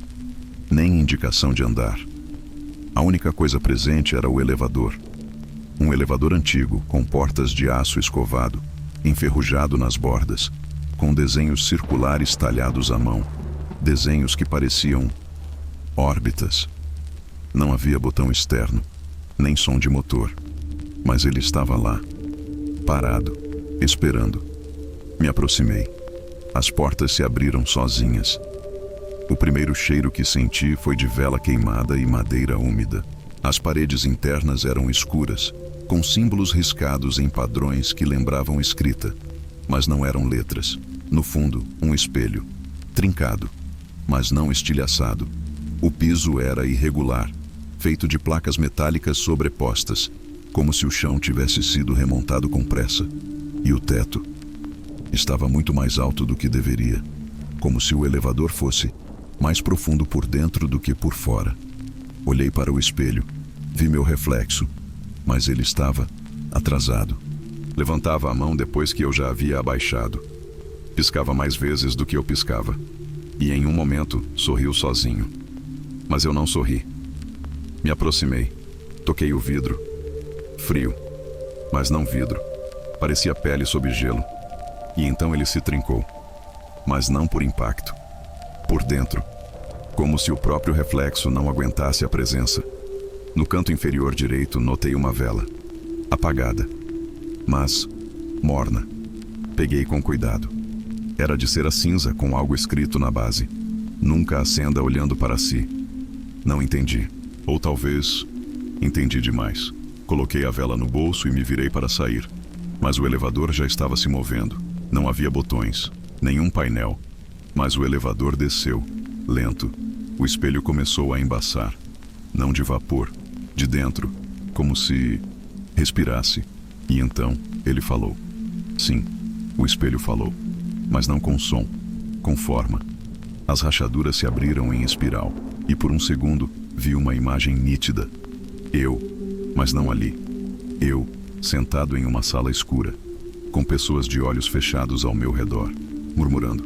Speaker 1: nem indicação de andar. A única coisa presente era o elevador. Um elevador antigo, com portas de aço escovado, enferrujado nas bordas, com desenhos circulares talhados à mão, desenhos que pareciam órbitas. Não havia botão externo, nem som de motor, mas ele estava lá, parado, esperando. Me aproximei. As portas se abriram sozinhas. O primeiro cheiro que senti foi de vela queimada e madeira úmida. As paredes internas eram escuras, com símbolos riscados em padrões que lembravam escrita, mas não eram letras. No fundo, um espelho, trincado, mas não estilhaçado. O piso era irregular, feito de placas metálicas sobrepostas, como se o chão tivesse sido remontado com pressa. E o teto estava muito mais alto do que deveria, como se o elevador fosse mais profundo por dentro do que por fora. Olhei para o espelho, vi meu reflexo, mas ele estava atrasado. Levantava a mão depois que eu já havia abaixado. Piscava mais vezes do que eu piscava. E em um momento sorriu sozinho. Mas eu não sorri. Me aproximei. Toquei o vidro. Frio. Mas não vidro. Parecia pele sob gelo. E então ele se trincou. Mas não por impacto. Por dentro. Como se o próprio reflexo não aguentasse a presença. No canto inferior direito notei uma vela. Apagada. Mas morna. Peguei com cuidado. Era de cera cinza com algo escrito na base. Nunca acenda olhando para si. Não entendi. Ou talvez entendi demais. Coloquei a vela no bolso e me virei para sair. Mas o elevador já estava se movendo. Não havia botões, nenhum painel. Mas o elevador desceu, lento. O espelho começou a embaçar. Não de vapor, de dentro, como se respirasse. E então ele falou. Sim, o espelho falou. Mas não com som, com forma. As rachaduras se abriram em espiral, e por um segundo vi uma imagem nítida. Eu, mas não ali. Eu, sentado em uma sala escura, com pessoas de olhos fechados ao meu redor, murmurando.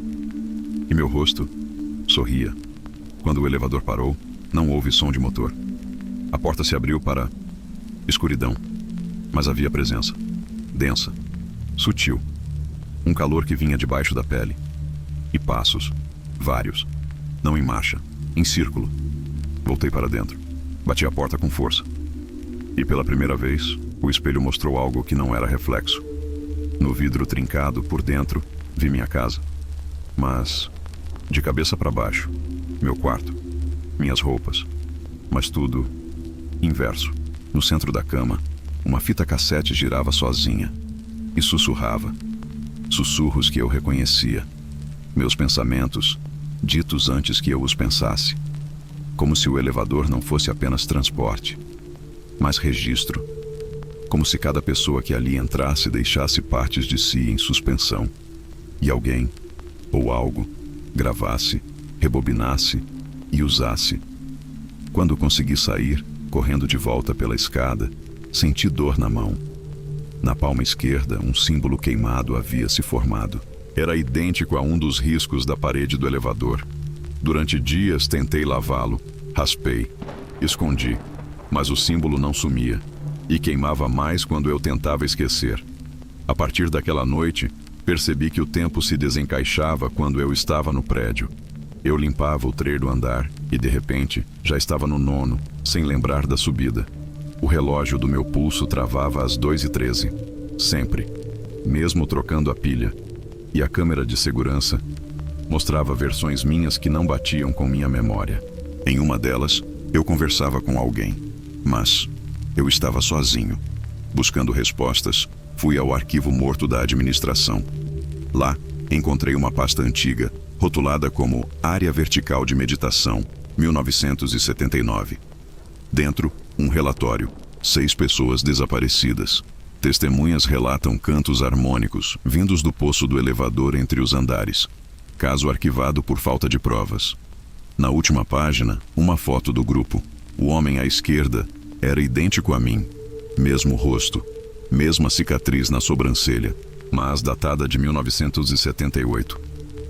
Speaker 1: E meu rosto sorria. Quando o elevador parou, não houve som de motor. A porta se abriu para escuridão, mas havia presença, densa, sutil. Um calor que vinha debaixo da pele. E passos. Vários. Não em marcha. Em círculo. Voltei para dentro. Bati a porta com força. E pela primeira vez, o espelho mostrou algo que não era reflexo. No vidro trincado, por dentro, vi minha casa. Mas, de cabeça para baixo, meu quarto, minhas roupas. Mas tudo inverso. No centro da cama, uma fita cassete girava sozinha. E sussurrava. Sussurros que eu reconhecia. Meus pensamentos, ditos antes que eu os pensasse. Como se o elevador não fosse apenas transporte, mas registro. Como se cada pessoa que ali entrasse deixasse partes de si em suspensão. E alguém, ou algo, gravasse, rebobinasse e usasse. Quando consegui sair, correndo de volta pela escada, senti dor na mão. Na palma esquerda, um símbolo queimado havia se formado. Era idêntico a um dos riscos da parede do elevador. Durante dias tentei lavá-lo, raspei, escondi, mas o símbolo não sumia, e queimava mais quando eu tentava esquecer. A partir daquela noite, percebi que o tempo se desencaixava quando eu estava no prédio. Eu limpava o terceiro andar e, de repente, já estava no 9º, sem lembrar da subida. O relógio do meu pulso travava às 2h13. Sempre. Mesmo trocando a pilha. E a câmera de segurança mostrava versões minhas que não batiam com minha memória. Em uma delas, eu conversava com alguém. Mas eu estava sozinho. Buscando respostas, fui ao arquivo morto da administração. Lá, encontrei uma pasta antiga, rotulada como Área Vertical de Meditação, 1979. Dentro, um relatório. 6 pessoas desaparecidas. Testemunhas relatam cantos harmônicos, vindos do poço do elevador entre os andares. Caso arquivado por falta de provas. Na última página, uma foto do grupo. O homem à esquerda era idêntico a mim. Mesmo rosto, mesma cicatriz na sobrancelha, mas datada de 1978.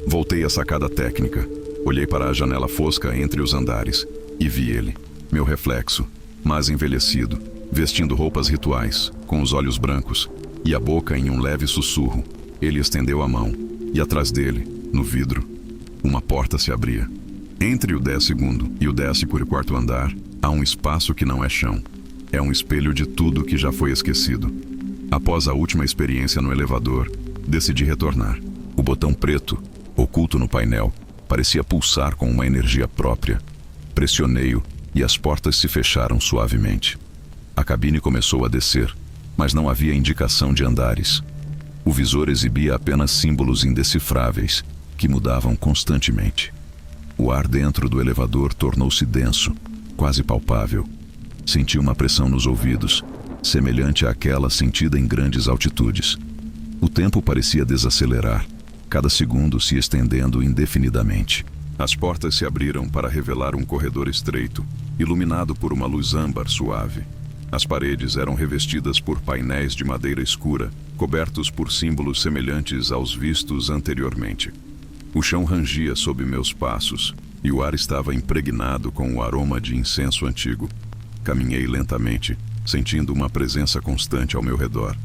Speaker 1: Voltei à sacada técnica. Olhei para a janela fosca entre os andares e vi ele, meu reflexo, mas envelhecido, vestindo roupas rituais, com os olhos brancos e a boca em um leve sussurro. Ele estendeu a mão e atrás dele, no vidro, uma porta se abria. Entre o 12º e o 14º andar, há um espaço que não é chão. É um espelho de tudo que já foi esquecido. Após a última experiência no elevador, decidi retornar. O botão preto, oculto no painel, parecia pulsar com uma energia própria. Pressionei-o e as portas se fecharam suavemente. A cabine começou a descer, mas não havia indicação de andares. O visor exibia apenas símbolos indecifráveis, que mudavam constantemente. O ar dentro do elevador tornou-se denso, quase palpável. Senti uma pressão nos ouvidos, semelhante àquela sentida em grandes altitudes. O tempo parecia desacelerar, cada segundo se estendendo indefinidamente. As portas se abriram para revelar um corredor estreito, iluminado por uma luz âmbar suave. As paredes eram revestidas por painéis de madeira escura, cobertos por símbolos semelhantes aos vistos anteriormente. O chão rangia sob meus passos, e o ar estava impregnado com o aroma de incenso antigo. Caminhei lentamente, sentindo uma presença constante ao meu redor.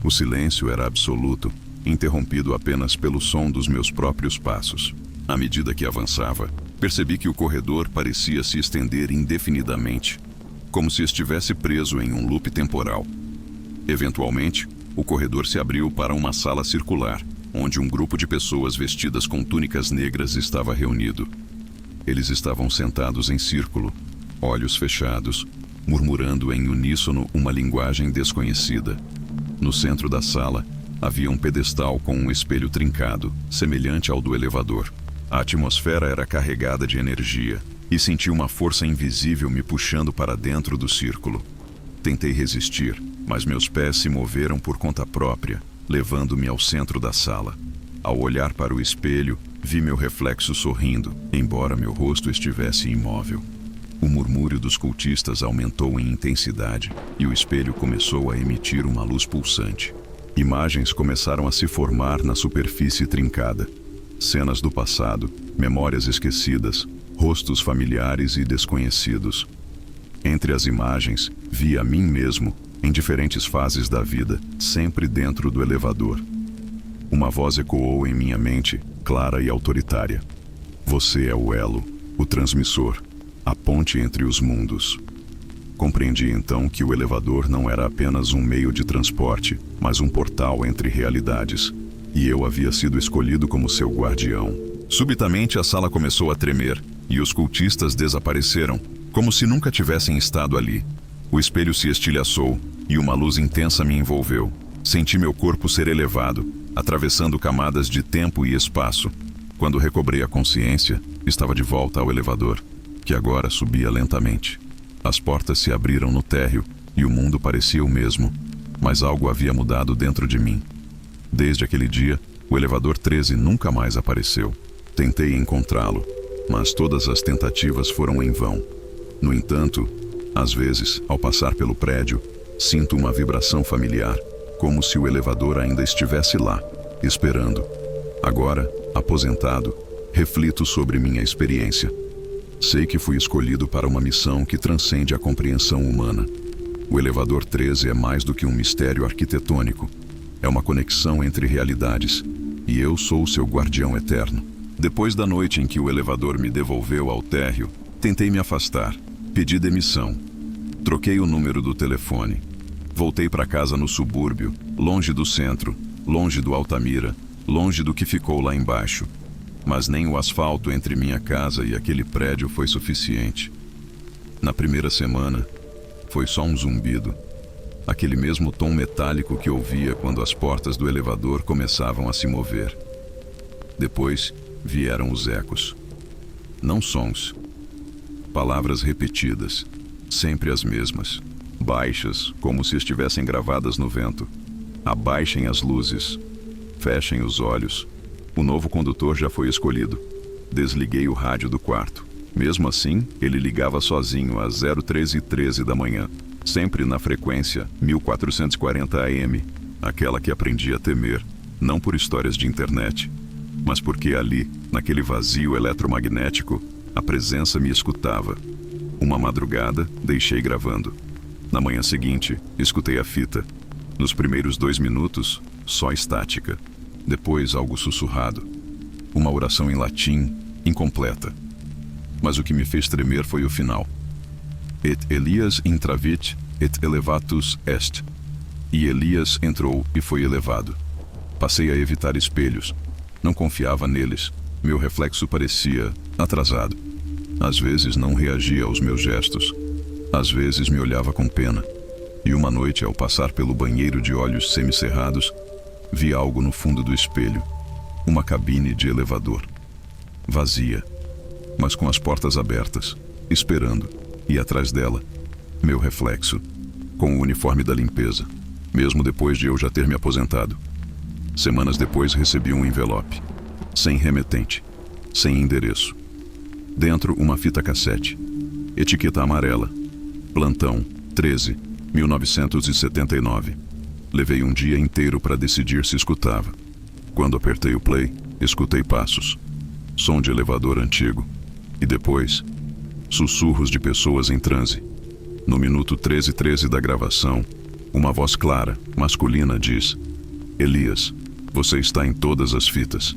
Speaker 1: O silêncio era absoluto, interrompido apenas pelo som dos meus próprios passos. À medida que avançava, percebi que o corredor parecia se estender indefinidamente, como se estivesse preso em um loop temporal. Eventualmente, o corredor se abriu para uma sala circular, onde um grupo de pessoas vestidas com túnicas negras estava reunido. Eles estavam sentados em círculo, olhos fechados, murmurando em uníssono uma linguagem desconhecida. No centro da sala, havia um pedestal com um espelho trincado, semelhante ao do elevador. A atmosfera era carregada de energia, e senti uma força invisível me puxando para dentro do círculo. Tentei resistir, mas meus pés se moveram por conta própria, levando-me ao centro da sala. Ao olhar para o espelho, vi meu reflexo sorrindo, embora meu rosto estivesse imóvel. O murmúrio dos cultistas aumentou em intensidade, e o espelho começou a emitir uma luz pulsante. Imagens começaram a se formar na superfície trincada. Cenas do passado, memórias esquecidas, rostos familiares e desconhecidos. Entre as imagens, vi a mim mesmo, em diferentes fases da vida, sempre dentro do elevador. Uma voz ecoou em minha mente, clara e autoritária. Você é o elo, o transmissor, a ponte entre os mundos. Compreendi então que o elevador não era apenas um meio de transporte, mas um portal entre realidades. E eu havia sido escolhido como seu guardião. Subitamente a sala começou a tremer, e os cultistas desapareceram, como se nunca tivessem estado ali. O espelho se estilhaçou, e uma luz intensa me envolveu. Senti meu corpo ser elevado, atravessando camadas de tempo e espaço. Quando recobrei a consciência, estava de volta ao elevador, que agora subia lentamente. As portas se abriram no térreo, e o mundo parecia o mesmo, mas algo havia mudado dentro de mim. Desde aquele dia, o elevador 13 nunca mais apareceu. Tentei encontrá-lo, mas todas as tentativas foram em vão. No entanto, às vezes, ao passar pelo prédio, sinto uma vibração familiar, como se o elevador ainda estivesse lá, esperando. Agora, aposentado, reflito sobre minha experiência. Sei que fui escolhido para uma missão que transcende a compreensão humana. O elevador 13 é mais do que um mistério arquitetônico. É uma conexão entre realidades, e eu sou seu guardião eterno. Depois da noite em que o elevador me devolveu ao térreo, tentei me afastar. Pedi demissão. Troquei o número do telefone. Voltei para casa no subúrbio, longe do centro, longe do Altamira, longe do que ficou lá embaixo. Mas nem o asfalto entre minha casa e aquele prédio foi suficiente. Na primeira semana, foi só um zumbido. Aquele mesmo tom metálico que ouvia quando as portas do elevador começavam a se mover. Depois vieram os ecos. Não sons. Palavras repetidas, sempre as mesmas. Baixas, como se estivessem gravadas no vento. Abaixem as luzes. Fechem os olhos. O novo condutor já foi escolhido. Desliguei o rádio do quarto. Mesmo assim, ele ligava sozinho às 03h13 da manhã. Sempre na frequência 1440 AM. Aquela que aprendi a temer, não por histórias de internet, mas porque ali, naquele vazio eletromagnético, a presença me escutava. Uma madrugada, deixei gravando. Na manhã seguinte, escutei a fita. Nos primeiros 2 minutos, só estática. Depois, algo sussurrado. Uma oração em latim, incompleta. Mas o que me fez tremer foi o final. Et Elias intravit et elevatus est. E Elias entrou e foi elevado. Passei a evitar espelhos. Não confiava neles. Meu reflexo parecia atrasado. Às vezes não reagia aos meus gestos. Às vezes me olhava com pena. E uma noite, ao passar pelo banheiro de olhos semicerrados, vi algo no fundo do espelho. Uma cabine de elevador. Vazia, mas com as portas abertas, esperando. E atrás dela, meu reflexo, com o uniforme da limpeza, mesmo depois de eu já ter me aposentado. Semanas depois recebi um envelope, sem remetente, sem endereço. Dentro, uma fita cassete, etiqueta amarela, plantão 13, 1979. Levei um dia inteiro para decidir se escutava. Quando apertei o play, escutei passos, som de elevador antigo, e depois, sussurros de pessoas em transe. No minuto 13:13 da gravação, uma voz clara, masculina, diz: Elias, você está em todas as fitas.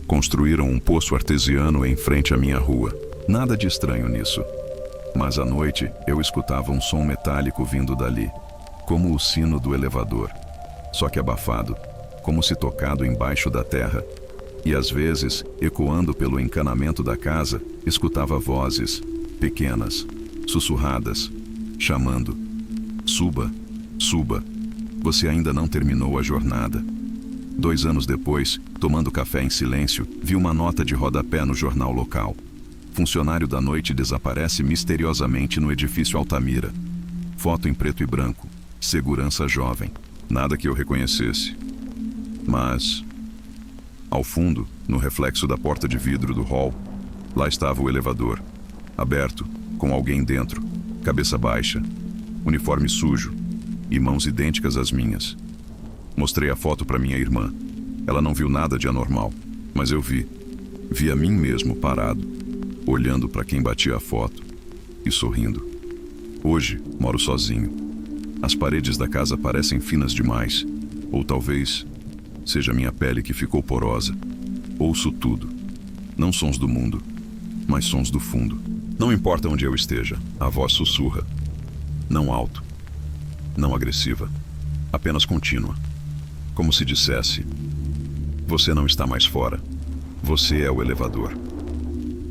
Speaker 1: Construíram um poço artesiano em frente à minha rua. Nada de estranho nisso. Mas à noite, eu escutava um som metálico vindo dali, como o sino do elevador, só que abafado, como se tocado embaixo da terra. E às vezes, ecoando pelo encanamento da casa, escutava vozes, pequenas, sussurradas, chamando: Suba, suba, você ainda não terminou a jornada. 2 anos depois, tomando café em silêncio, vi uma nota de rodapé no jornal local. Funcionário da noite desaparece misteriosamente no edifício Altamira. Foto em preto e branco, segurança jovem, nada que eu reconhecesse. Mas, ao fundo, no reflexo da porta de vidro do hall, lá estava o elevador, aberto, com alguém dentro, cabeça baixa, uniforme sujo e mãos idênticas às minhas. Mostrei a foto para minha irmã. Ela não viu nada de anormal, mas eu vi. Vi a mim mesmo parado, olhando para quem batia a foto e sorrindo. Hoje, moro sozinho. As paredes da casa parecem finas demais, ou talvez seja minha pele que ficou porosa. Ouço tudo. Não sons do mundo, mas sons do fundo. Não importa onde eu esteja, a voz sussurra. Não alto, não agressiva, apenas contínua. Como se dissesse: você não está mais fora. Você é o elevador.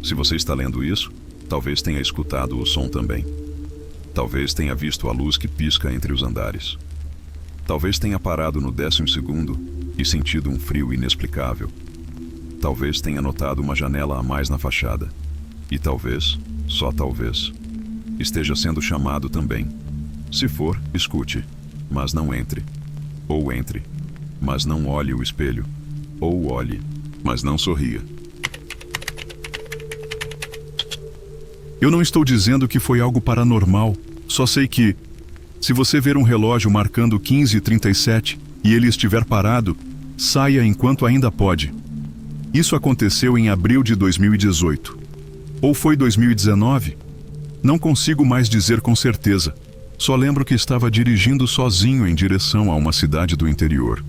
Speaker 1: Se você está lendo isso, talvez tenha escutado o som também. Talvez tenha visto a luz que pisca entre os andares. Talvez tenha parado no 10º e sentido um frio inexplicável. Talvez tenha notado uma janela a mais na fachada. E talvez, só talvez, esteja sendo chamado também. Se for, escute, mas não entre. Ou entre, mas não olhe o espelho. Ou olhe, mas não sorria. Eu não estou dizendo que foi algo paranormal. Só sei que, se você ver um relógio marcando 15h37 e ele estiver parado, saia enquanto ainda pode. Isso aconteceu em abril de 2018. Ou foi 2019? Não consigo mais dizer com certeza. Só lembro que estava dirigindo sozinho em direção a uma cidade do interior,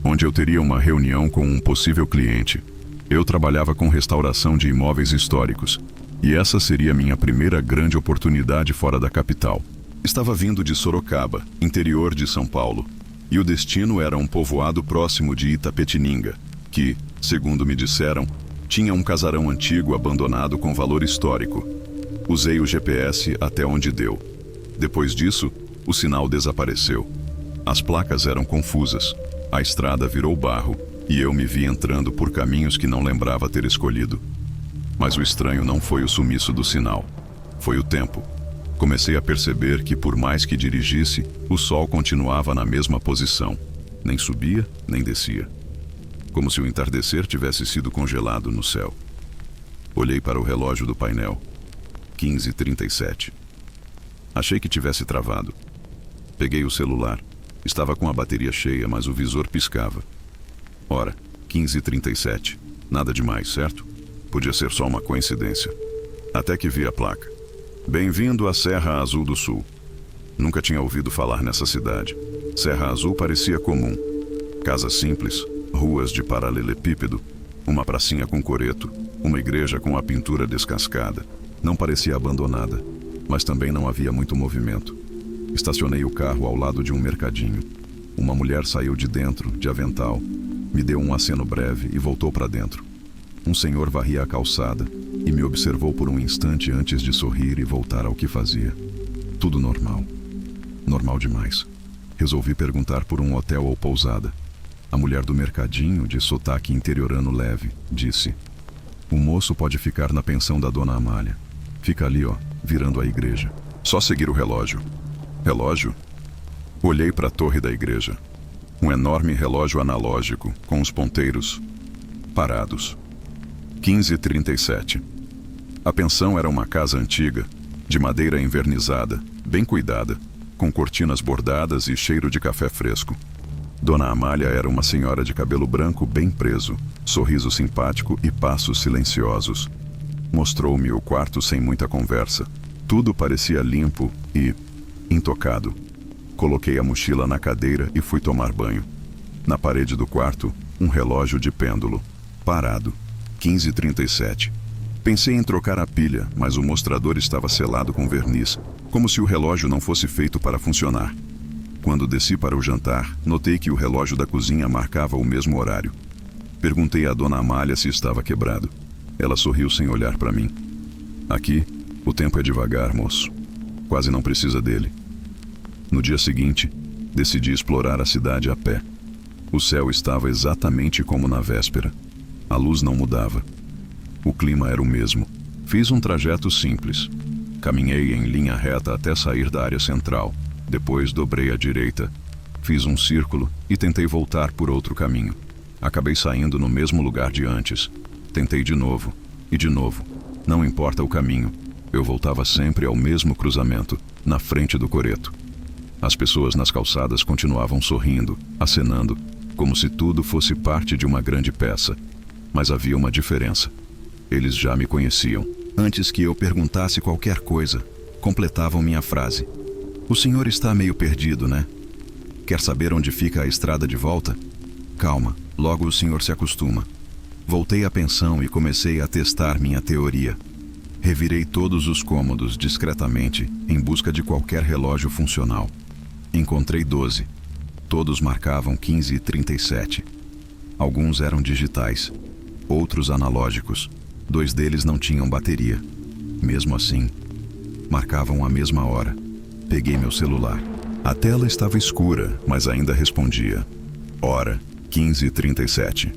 Speaker 1: onde eu teria uma reunião com um possível cliente. Eu trabalhava com restauração de imóveis históricos, e essa seria minha primeira grande oportunidade fora da capital. Estava vindo de Sorocaba, interior de São Paulo, e o destino era um povoado próximo de Itapetininga, que, segundo me disseram, tinha um casarão antigo abandonado com valor histórico. Usei o GPS até onde deu. Depois disso, o sinal desapareceu. As placas eram confusas, a estrada virou barro e eu me vi entrando por caminhos que não lembrava ter escolhido. Mas o estranho não foi o sumiço do sinal, foi o tempo. Comecei a perceber que, por mais que dirigisse, o sol continuava na mesma posição. Nem subia, nem descia. Como se o entardecer tivesse sido congelado no céu. Olhei para o relógio do painel. 15h37. Achei que tivesse travado. Peguei o celular. Estava com a bateria cheia, mas o visor piscava. Ora, 15h37. Nada demais, certo? Podia ser só uma coincidência. Até que vi a placa. Bem-vindo à Serra Azul do Sul. Nunca tinha ouvido falar nessa cidade. Serra Azul parecia comum. Casas simples, ruas de paralelepípedo, uma pracinha com coreto, uma igreja com a pintura descascada. Não parecia abandonada, mas também não havia muito movimento. Estacionei o carro ao lado de um mercadinho. Uma mulher saiu de dentro, de avental, me deu um aceno breve e voltou para dentro. Um senhor varria a calçada e me observou por um instante antes de sorrir e voltar ao que fazia. Tudo normal. Normal demais. Resolvi perguntar por um hotel ou pousada. A mulher do mercadinho, de sotaque interiorano leve, disse: "O moço pode ficar na pensão da dona Amália. Fica ali, ó, virando a igreja. Só seguir o relógio." Relógio? Olhei para a torre da igreja. Um enorme relógio analógico, com os ponteiros parados. 15h37. A pensão era uma casa antiga, de madeira envernizada, bem cuidada, com cortinas bordadas e cheiro de café fresco. Dona Amália era uma senhora de cabelo branco bem preso, sorriso simpático e passos silenciosos. Mostrou-me o quarto sem muita conversa. Tudo parecia limpo e intocado. Coloquei a mochila na cadeira e fui tomar banho. Na parede do quarto, um relógio de pêndulo, parado. 15h37. Pensei em trocar a pilha, mas o mostrador estava selado com verniz, como se o relógio não fosse feito para funcionar. Quando desci para o jantar, notei que o relógio da cozinha marcava o mesmo horário. Perguntei à dona Amália se estava quebrado. Ela sorriu sem olhar para mim. "Aqui, o tempo é devagar, moço. Quase não precisa dele." No dia seguinte, decidi explorar a cidade a pé. O céu estava exatamente como na véspera. A luz não mudava. O clima era o mesmo. Fiz um trajeto simples. Caminhei em linha reta até sair da área central. Depois dobrei à direita. Fiz um círculo e tentei voltar por outro caminho. Acabei saindo no mesmo lugar de antes. Tentei de novo. E de novo. Não importa o caminho. Eu voltava sempre ao mesmo cruzamento, na frente do coreto. As pessoas nas calçadas continuavam sorrindo, acenando, como se tudo fosse parte de uma grande peça. Mas havia uma diferença. Eles já me conheciam. Antes que eu perguntasse qualquer coisa, completavam minha frase. "O senhor está meio perdido, né? Quer saber onde fica a estrada de volta? Calma, logo o senhor se acostuma." Voltei à pensão e comecei a testar minha teoria. Revirei todos os cômodos discretamente, em busca de qualquer relógio funcional. Encontrei 12. Todos marcavam 15h37. Alguns eram digitais, outros analógicos. 2 deles não tinham bateria. Mesmo assim, marcavam a mesma hora. Peguei meu celular. A tela estava escura, mas ainda respondia. Hora, 15h37.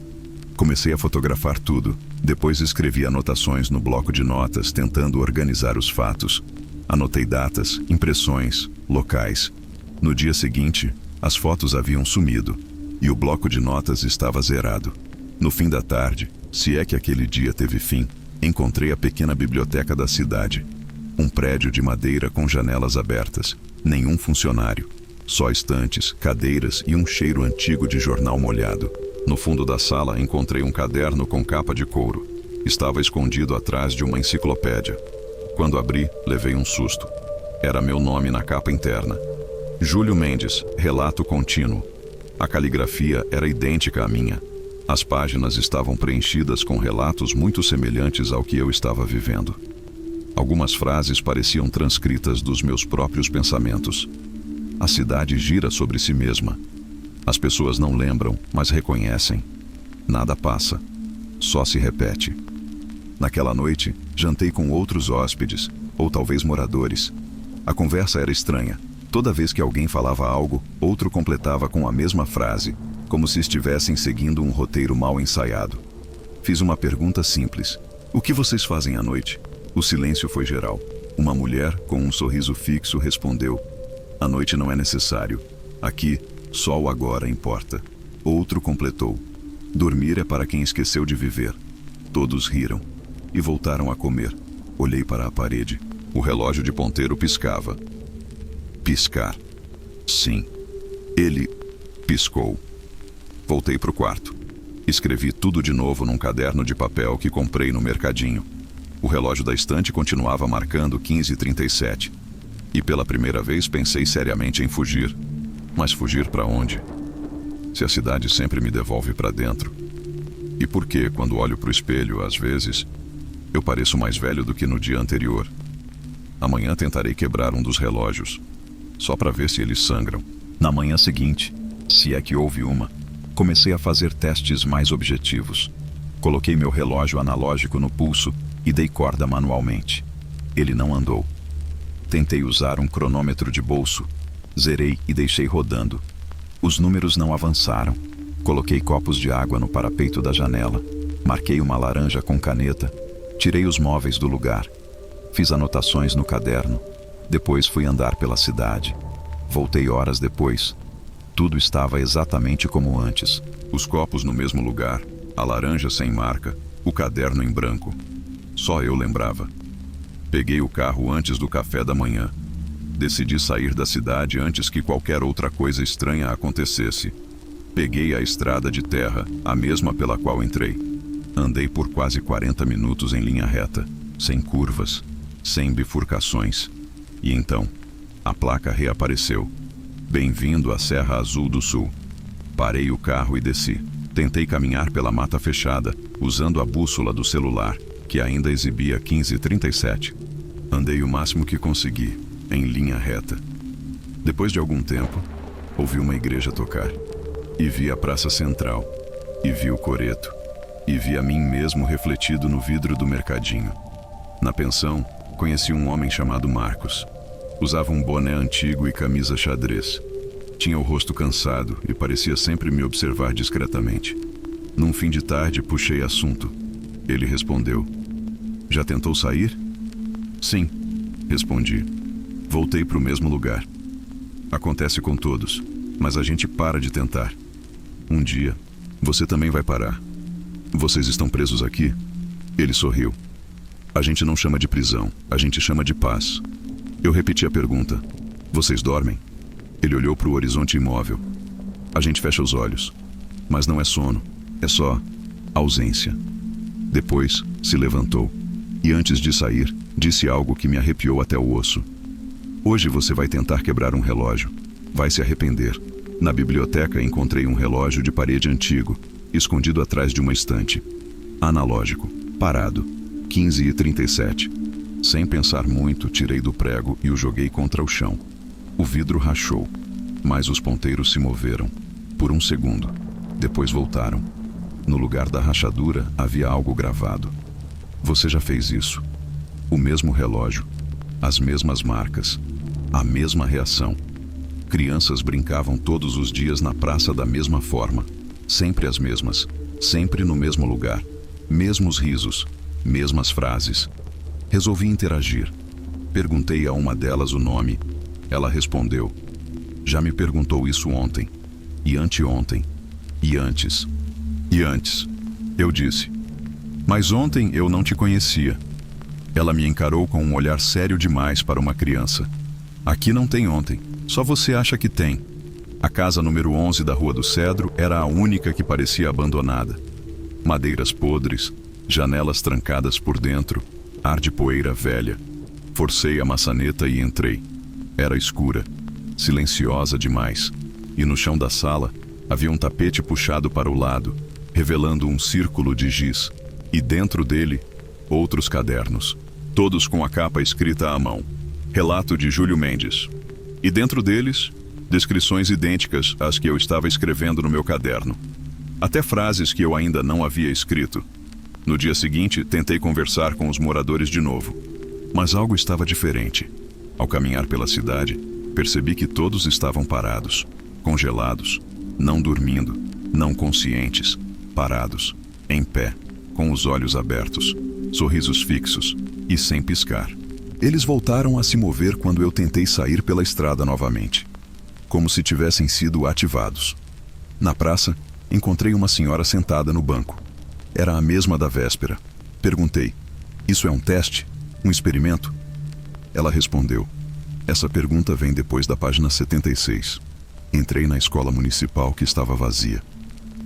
Speaker 1: Comecei a fotografar tudo. Depois escrevi anotações no bloco de notas, tentando organizar os fatos. Anotei datas, impressões, locais. No dia seguinte, as fotos haviam sumido e o bloco de notas estava zerado. No fim da tarde, se é que aquele dia teve fim, encontrei a pequena biblioteca da cidade. Um prédio de madeira com janelas abertas. Nenhum funcionário. Só estantes, cadeiras e um cheiro antigo de jornal molhado. No fundo da sala encontrei um caderno com capa de couro. Estava escondido atrás de uma enciclopédia. Quando abri, levei um susto. Era meu nome na capa interna. Júlio Mendes, relato contínuo. A caligrafia era idêntica à minha. As páginas estavam preenchidas com relatos muito semelhantes ao que eu estava vivendo. Algumas frases pareciam transcritas dos meus próprios pensamentos. A cidade gira sobre si mesma. As pessoas não lembram, mas reconhecem. Nada passa. Só se repete. Naquela noite, jantei com outros hóspedes, ou talvez moradores. A conversa era estranha. Toda vez que alguém falava algo, outro completava com a mesma frase, como se estivessem seguindo um roteiro mal ensaiado. Fiz uma pergunta simples: o que vocês fazem à noite? O silêncio foi geral. Uma mulher, com um sorriso fixo, respondeu: à noite não é necessário. Aqui, só o agora importa. Outro completou: dormir é para quem esqueceu de viver. Todos riram e voltaram a comer. Olhei para a parede. O relógio de ponteiro piscava. Piscar. Sim. Ele piscou. Voltei para o quarto. Escrevi tudo de novo num caderno de papel que comprei no mercadinho. O relógio da estante continuava marcando 15h37. E pela primeira vez pensei seriamente em fugir. Mas fugir para onde? Se a cidade sempre me devolve para dentro. E por que, quando olho para o espelho, às vezes, eu pareço mais velho do que no dia anterior? Amanhã tentarei quebrar um dos relógios, só para ver se eles sangram. Na manhã seguinte, se é que houve uma, comecei a fazer testes mais objetivos. Coloquei meu relógio analógico no pulso e dei corda manualmente. Ele não andou. Tentei usar um cronômetro de bolso. Zerei e deixei rodando. Os números não avançaram. Coloquei copos de água no parapeito da janela. Marquei uma laranja com caneta. Tirei os móveis do lugar. Fiz anotações no caderno. Depois fui andar pela cidade. Voltei horas depois. Tudo estava exatamente como antes. Os copos no mesmo lugar, a laranja sem marca, o caderno em branco. Só eu lembrava. Peguei o carro antes do café da manhã. Decidi sair da cidade antes que qualquer outra coisa estranha acontecesse. Peguei a estrada de terra, a mesma pela qual entrei. Andei por quase 40 minutos em linha reta, sem curvas, sem bifurcações. E então, a placa reapareceu. Bem-vindo à Serra Azul do Sul. Parei o carro e desci. Tentei caminhar pela mata fechada, usando a bússola do celular, que ainda exibia 15h37. Andei o máximo que consegui, em linha reta. Depois de algum tempo, ouvi uma igreja tocar. E vi a praça central. E vi o coreto. E vi a mim mesmo refletido no vidro do mercadinho. Na pensão, conheci um homem chamado Marcos. Usava um boné antigo e camisa xadrez. Tinha o rosto cansado e parecia sempre me observar discretamente. Num fim de tarde, puxei assunto. Ele respondeu: já tentou sair? Sim, respondi. Voltei para o mesmo lugar. Acontece com todos, mas a gente para de tentar. Um dia, você também vai parar. Vocês estão presos aqui? Ele sorriu. A gente não chama de prisão, a gente chama de paz. Eu repeti a pergunta: vocês dormem? Ele olhou para o horizonte imóvel. A gente fecha os olhos. Mas não é sono, é só ausência. Depois, se levantou. E antes de sair, disse algo que me arrepiou até o osso. Hoje você vai tentar quebrar um relógio. Vai se arrepender. Na biblioteca encontrei um relógio de parede antigo, escondido atrás de uma estante. Analógico, parado, 15h37. Sem pensar muito, tirei do prego e o joguei contra o chão. O vidro rachou, mas os ponteiros se moveram. Por um segundo. Depois voltaram. No lugar da rachadura havia algo gravado. Você já fez isso. O mesmo relógio, as mesmas marcas, a mesma reação. Crianças brincavam todos os dias na praça da mesma forma. Sempre as mesmas, sempre no mesmo lugar. Mesmos risos, mesmas frases. Resolvi interagir. Perguntei a uma delas o nome. Ela respondeu: já me perguntou isso ontem, e anteontem, e antes. E antes, eu disse: mas ontem eu não te conhecia. Ela me encarou com um olhar sério demais para uma criança. Aqui não tem ontem, só você acha que tem. A casa número 11 da Rua do Cedro era a única que parecia abandonada. Madeiras podres, janelas trancadas por dentro, ar de poeira velha. Forcei a maçaneta e entrei. Era escura, silenciosa demais, e no chão da sala havia um tapete puxado para o lado, revelando um círculo de giz, e dentro dele, outros cadernos, todos com a capa escrita à mão. Relato de Júlio Mendes. E dentro deles, descrições idênticas às que eu estava escrevendo no meu caderno. Até frases que eu ainda não havia escrito. No dia seguinte, tentei conversar com os moradores de novo. Mas algo estava diferente. Ao caminhar pela cidade, Percebi que todos estavam parados, congelados, não dormindo, não conscientes, parados, em pé, com os olhos abertos, sorrisos fixos e sem piscar. Eles voltaram a se mover quando eu tentei sair pela estrada novamente, como se tivessem sido ativados. Na praça, encontrei uma senhora sentada no banco. Era a mesma da véspera. Perguntei: "Isso é um teste? Um experimento?" Ela respondeu: "Essa pergunta vem depois da página 76. Entrei na escola municipal que estava vazia.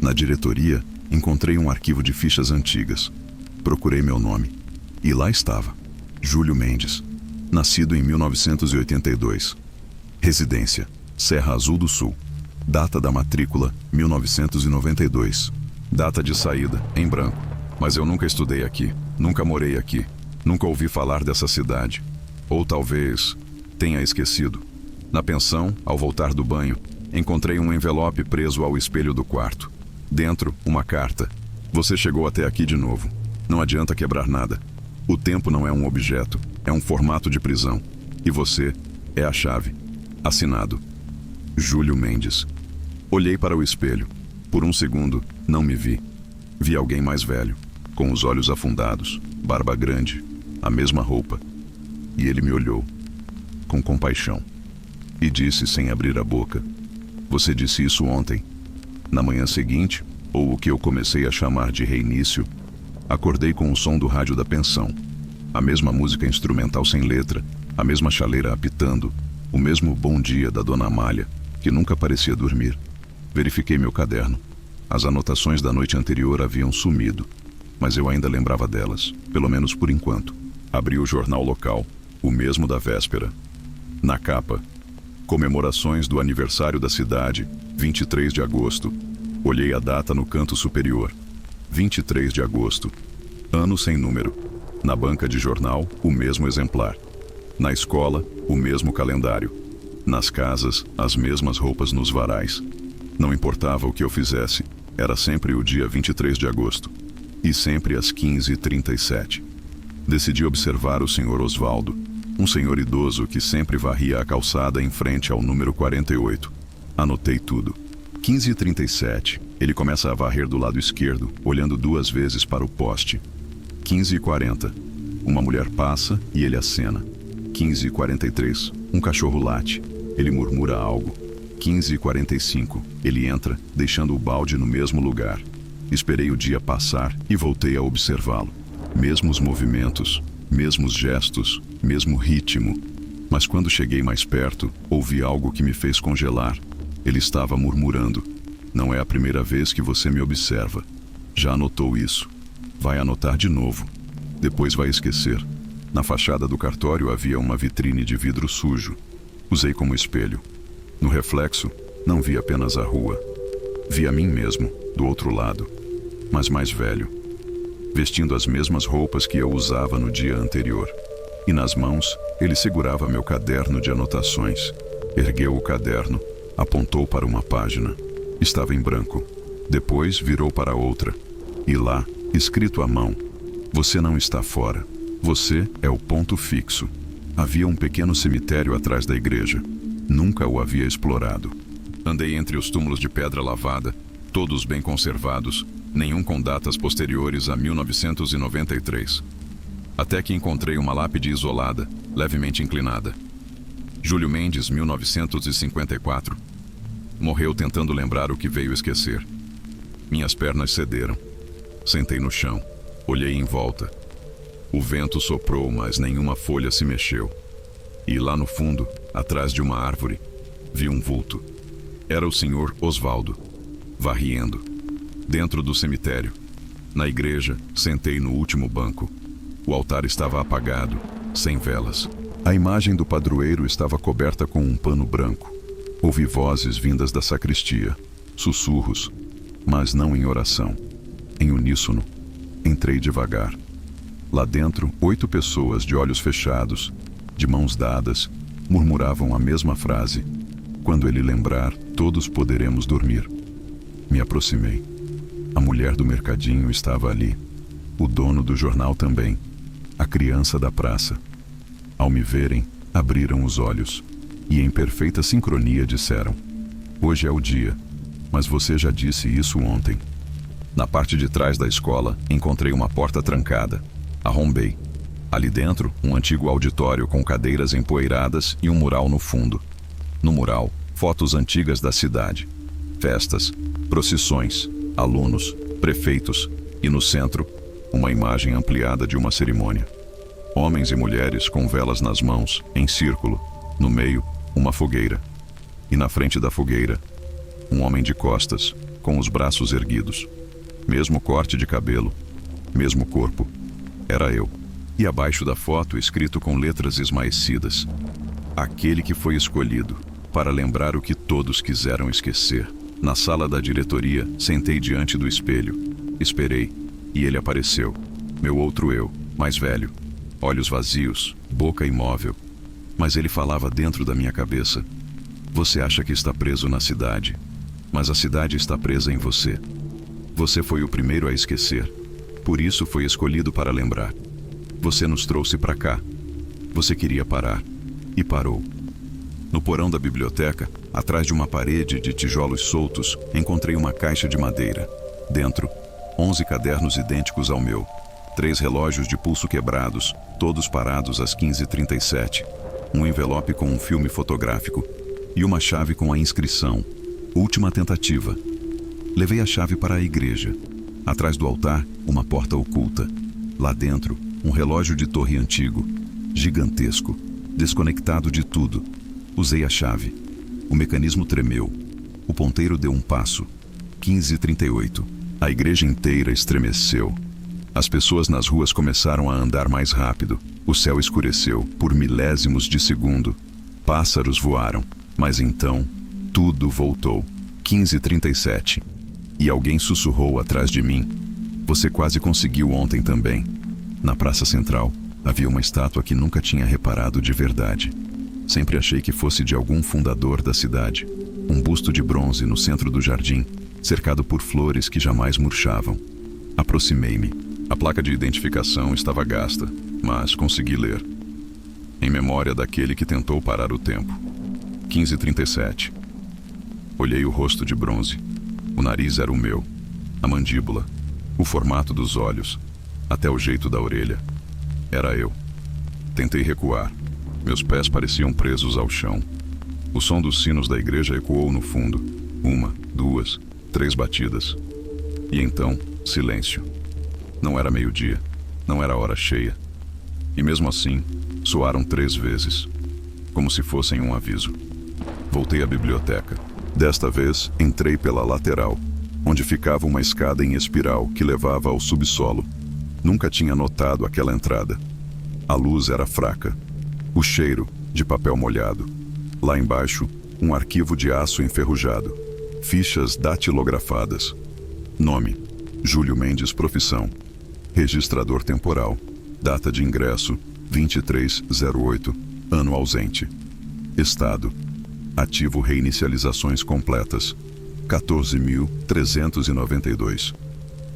Speaker 1: Na diretoria, encontrei um arquivo de fichas antigas. Procurei meu nome. E lá estava: Júlio Mendes. Nascido em 1982. Residência: Serra Azul do Sul. Data da matrícula: 1992. Data de saída: em branco. Mas eu nunca estudei aqui, nunca morei aqui, nunca ouvi falar dessa cidade. Ou talvez tenha esquecido. Na pensão, ao voltar do banho, encontrei um envelope preso ao espelho do quarto. Dentro, uma carta. Você chegou até aqui de novo. Não adianta quebrar nada. O tempo não é um objeto, é um formato de prisão. E você é a chave. Assinado: Júlio Mendes. Olhei para o espelho. Por um segundo, não me vi. Vi alguém mais velho, com os olhos afundados, barba grande, a mesma roupa. E ele me olhou, com compaixão, e disse sem abrir a boca: "Você disse isso ontem." Na manhã seguinte, ou o que eu comecei a chamar de reinício, acordei com o som do rádio da pensão. A mesma música instrumental sem letra, a mesma chaleira apitando, o mesmo bom dia da Dona Amália, que nunca parecia dormir. Verifiquei meu caderno. As anotações da noite anterior haviam sumido, mas eu ainda lembrava delas, pelo menos por enquanto. Abri o jornal local, o mesmo da véspera. Na capa: comemorações do aniversário da cidade, 23 de agosto. Olhei a data no canto superior. 23 de agosto. Ano sem número. Na banca de jornal, o mesmo exemplar. Na escola, o mesmo calendário. Nas casas, as mesmas roupas nos varais. Não importava o que eu fizesse, era sempre o dia 23 de agosto. E sempre às 15h37. Decidi observar o Sr. Osvaldo, um senhor idoso que sempre varria a calçada em frente ao número 48. Anotei tudo. 15h37, ele começa a varrer do lado esquerdo, olhando 2 vezes para o poste. 15h40, uma mulher passa e ele acena. 15h43, um cachorro late. Ele murmura algo. 15h45, ele entra, deixando o balde no mesmo lugar. Esperei o dia passar e voltei a observá-lo. Mesmos movimentos, mesmos gestos, mesmo ritmo. Mas quando cheguei mais perto, ouvi algo que me fez congelar. Ele estava murmurando: "Não é a primeira vez que você me observa. Já anotou isso. Vai anotar de novo. Depois vai esquecer." Na fachada do cartório havia uma vitrine de vidro sujo. Usei como espelho. No reflexo, não vi apenas a rua. Vi a mim mesmo, do outro lado, mas mais velho, vestindo as mesmas roupas que eu usava no dia anterior. E nas mãos, ele segurava meu caderno de anotações. Ergueu o caderno, apontou para uma página. Estava em branco. Depois virou para outra. E lá, escrito à mão: "Você não está fora. Você é o ponto fixo." Havia um pequeno cemitério atrás da igreja. Nunca o havia explorado. Andei entre os túmulos de pedra lavada, todos bem conservados, nenhum com datas posteriores a 1993. Até que encontrei uma lápide isolada, levemente inclinada. Júlio Mendes, 1954. Morreu tentando lembrar o que veio esquecer. Minhas pernas cederam. Sentei no chão. Olhei em volta. O vento soprou, mas nenhuma folha se mexeu. E lá no fundo, atrás de uma árvore, vi um vulto. Era o Sr. Osvaldo, varriendo. Dentro do cemitério. Na igreja, sentei no último banco. O altar estava apagado, sem velas. A imagem do padroeiro estava coberta com um pano branco. Ouvi vozes vindas da sacristia, sussurros, mas não em oração. Em uníssono, entrei devagar. Lá dentro, 8 pessoas de olhos fechados, de mãos dadas, murmuravam a mesma frase: "Quando ele lembrar, todos poderemos dormir." Me aproximei. A mulher do mercadinho estava ali. O dono do jornal também. A criança da praça. Ao me verem, abriram os olhos. e em perfeita sincronia disseram: "Hoje é o dia, mas você já disse isso ontem." Na parte de trás da escola, encontrei uma porta trancada. Arrombei. Ali dentro, um antigo auditório com cadeiras empoeiradas e um mural no fundo. No mural, fotos antigas da cidade. Festas, procissões, alunos, prefeitos e, no centro, uma imagem ampliada de uma cerimônia. Homens e mulheres com velas nas mãos, em círculo. No meio, uma fogueira. E na frente da fogueira, um homem de costas, com os braços erguidos. Mesmo corte de cabelo, mesmo corpo. Era eu. E abaixo da foto, escrito com letras esmaecidas: "Aquele que foi escolhido para lembrar o que todos quiseram esquecer." Na sala da diretoria, sentei diante do espelho. Esperei, e ele apareceu. Meu outro eu, mais velho. Olhos vazios, boca imóvel. Mas ele falava dentro da minha cabeça: "Você acha que está preso na cidade, mas a cidade está presa em você. Você foi o primeiro a esquecer, por isso foi escolhido para lembrar. Você nos trouxe para cá. Você queria parar, e parou." No porão da biblioteca, atrás de uma parede de tijolos soltos, encontrei uma caixa de madeira. Dentro, 11 cadernos idênticos ao meu, 3 relógios de pulso quebrados, todos parados às 15h37, um envelope com um filme fotográfico e uma chave com a inscrição: "Última tentativa." Levei a chave para a igreja. Atrás do altar, uma porta oculta. Lá dentro, um relógio de torre antigo, gigantesco, desconectado de tudo. Usei a chave. O mecanismo tremeu. O ponteiro deu um passo. 15h38. A igreja inteira estremeceu. As pessoas nas ruas começaram a andar mais rápido. O céu escureceu por milésimos de segundo. Pássaros voaram. Mas então, tudo voltou. 15h37. E alguém sussurrou atrás de mim: "Você quase conseguiu ontem também." Na praça central, havia uma estátua que nunca tinha reparado de verdade. Sempre achei que fosse de algum fundador da cidade. Um busto de bronze no centro do jardim, cercado por flores que jamais murchavam. Aproximei-me. A placa de identificação estava gasta, mas consegui ler: "Em memória daquele que tentou parar o tempo." 15h37. Olhei o rosto de bronze. O nariz era o meu. A mandíbula. O formato dos olhos. Até o jeito da orelha. Era eu. Tentei recuar. Meus pés pareciam presos ao chão. O som dos sinos da igreja ecoou no fundo. 1, 2, 3 batidas. E então, silêncio. Não era meio-dia. Não era hora cheia. E mesmo assim, soaram 3 vezes. Como se fossem um aviso. Voltei à biblioteca. Desta vez, entrei pela lateral, onde ficava uma escada em espiral que levava ao subsolo. Nunca tinha notado aquela entrada. A luz era fraca. O cheiro, de papel molhado. Lá embaixo, um arquivo de aço enferrujado. Fichas datilografadas. Nome: Júlio Mendes, profissão: registrador temporal. Data de ingresso: 23/08. Ano ausente. Estado: ativo, reinicializações completas: 14.392.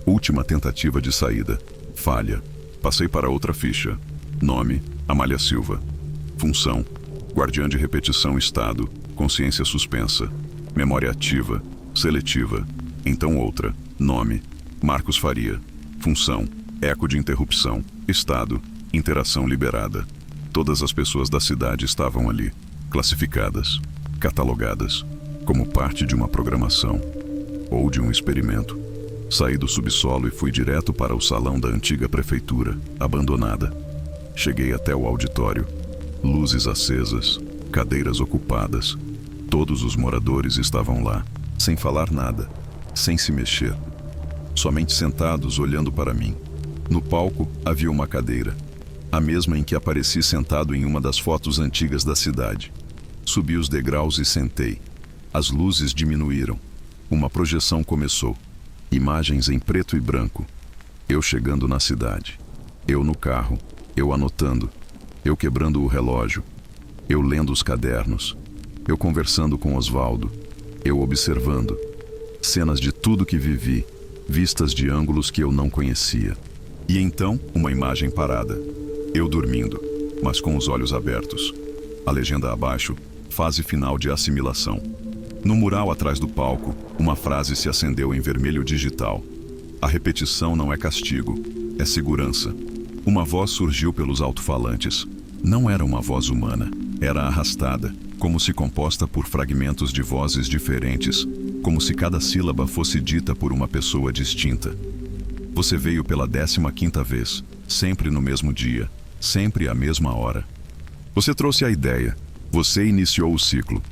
Speaker 1: Última tentativa de saída: falha. Passei para outra ficha. Nome: Amália Silva. Função: guardiã de repetição. Estado: consciência suspensa. Memória ativa, seletiva. Então outra. Nome: Marcos Faria. Função: eco de interrupção. Estado: interação liberada. Todas as pessoas da cidade estavam ali, classificadas, catalogadas, como parte de uma programação ou de um experimento. Saí do subsolo e fui direto para o salão da antiga prefeitura, abandonada. Cheguei até o auditório. Luzes acesas, cadeiras ocupadas. Todos os moradores estavam lá, sem falar nada, sem se mexer. Somente sentados olhando para mim. No palco havia uma cadeira, a mesma em que apareci sentado em uma das fotos antigas da cidade. Subi os degraus e sentei. As luzes diminuíram. Uma projeção começou. Imagens em preto e branco. Eu chegando na cidade. Eu no carro. Eu anotando. Eu quebrando o relógio. Eu lendo os cadernos. Eu conversando com Osvaldo. Eu observando. Cenas de tudo que vivi, vistas de ângulos que eu não conhecia. E então, uma imagem parada. Eu dormindo, mas com os olhos abertos. A legenda abaixo: fase final de assimilação. No mural atrás do palco, uma frase se acendeu em vermelho digital. A repetição não é castigo, é segurança. Uma voz surgiu pelos alto-falantes. Não era uma voz humana, era arrastada, como se composta por fragmentos de vozes diferentes, como se cada sílaba fosse dita por uma pessoa distinta. Você veio pela 15ª vez, sempre no mesmo dia, sempre à mesma hora. Você trouxe a ideia, você iniciou o ciclo.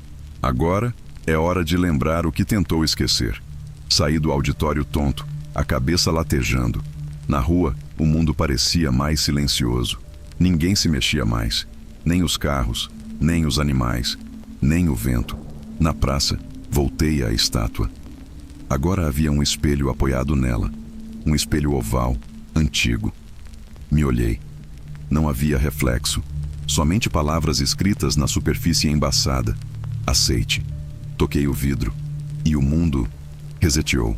Speaker 1: Agora é hora de lembrar o que tentou esquecer. Saí do auditório tonto, a cabeça latejando. Na rua, o mundo parecia mais silencioso. Ninguém se mexia mais, nem os carros, nem os animais, nem o vento. Na praça, voltei à estátua. Agora havia um espelho apoiado nela, um espelho oval, antigo. Me olhei. Não havia reflexo, somente palavras escritas na superfície embaçada. Aceite. Toquei o vidro, e o mundo reseteou.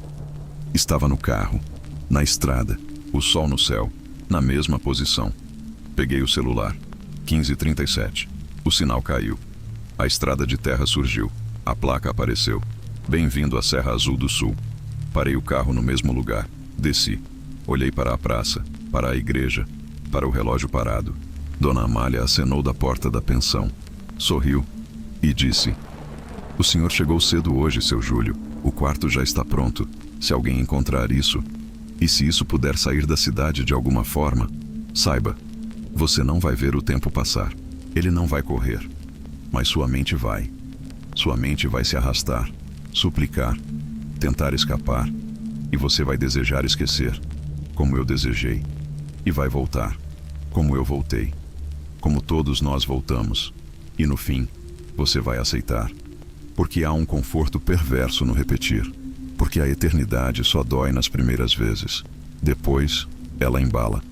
Speaker 1: Estava no carro, na estrada, o sol no céu, na mesma posição. Peguei o celular. 15h37. O sinal caiu. A estrada de terra surgiu. A placa apareceu. Bem-vindo à Serra Azul do Sul. Parei o carro no mesmo lugar. Desci. Olhei para a praça, para a igreja, para o relógio parado. Dona Amália acenou da porta da pensão. Sorriu e disse: "O senhor chegou cedo hoje, seu Júlio. O quarto já está pronto. Se alguém encontrar isso, e se isso puder sair da cidade de alguma forma, saiba, você não vai ver o tempo passar. Ele não vai correr, mas sua mente vai. Sua mente vai se arrastar, suplicar, tentar escapar, e você vai desejar esquecer, como eu desejei, e vai voltar, como eu voltei, como todos nós voltamos, e no fim, você vai aceitar, porque há um conforto perverso no repetir, porque a eternidade só dói nas primeiras vezes, depois ela embala.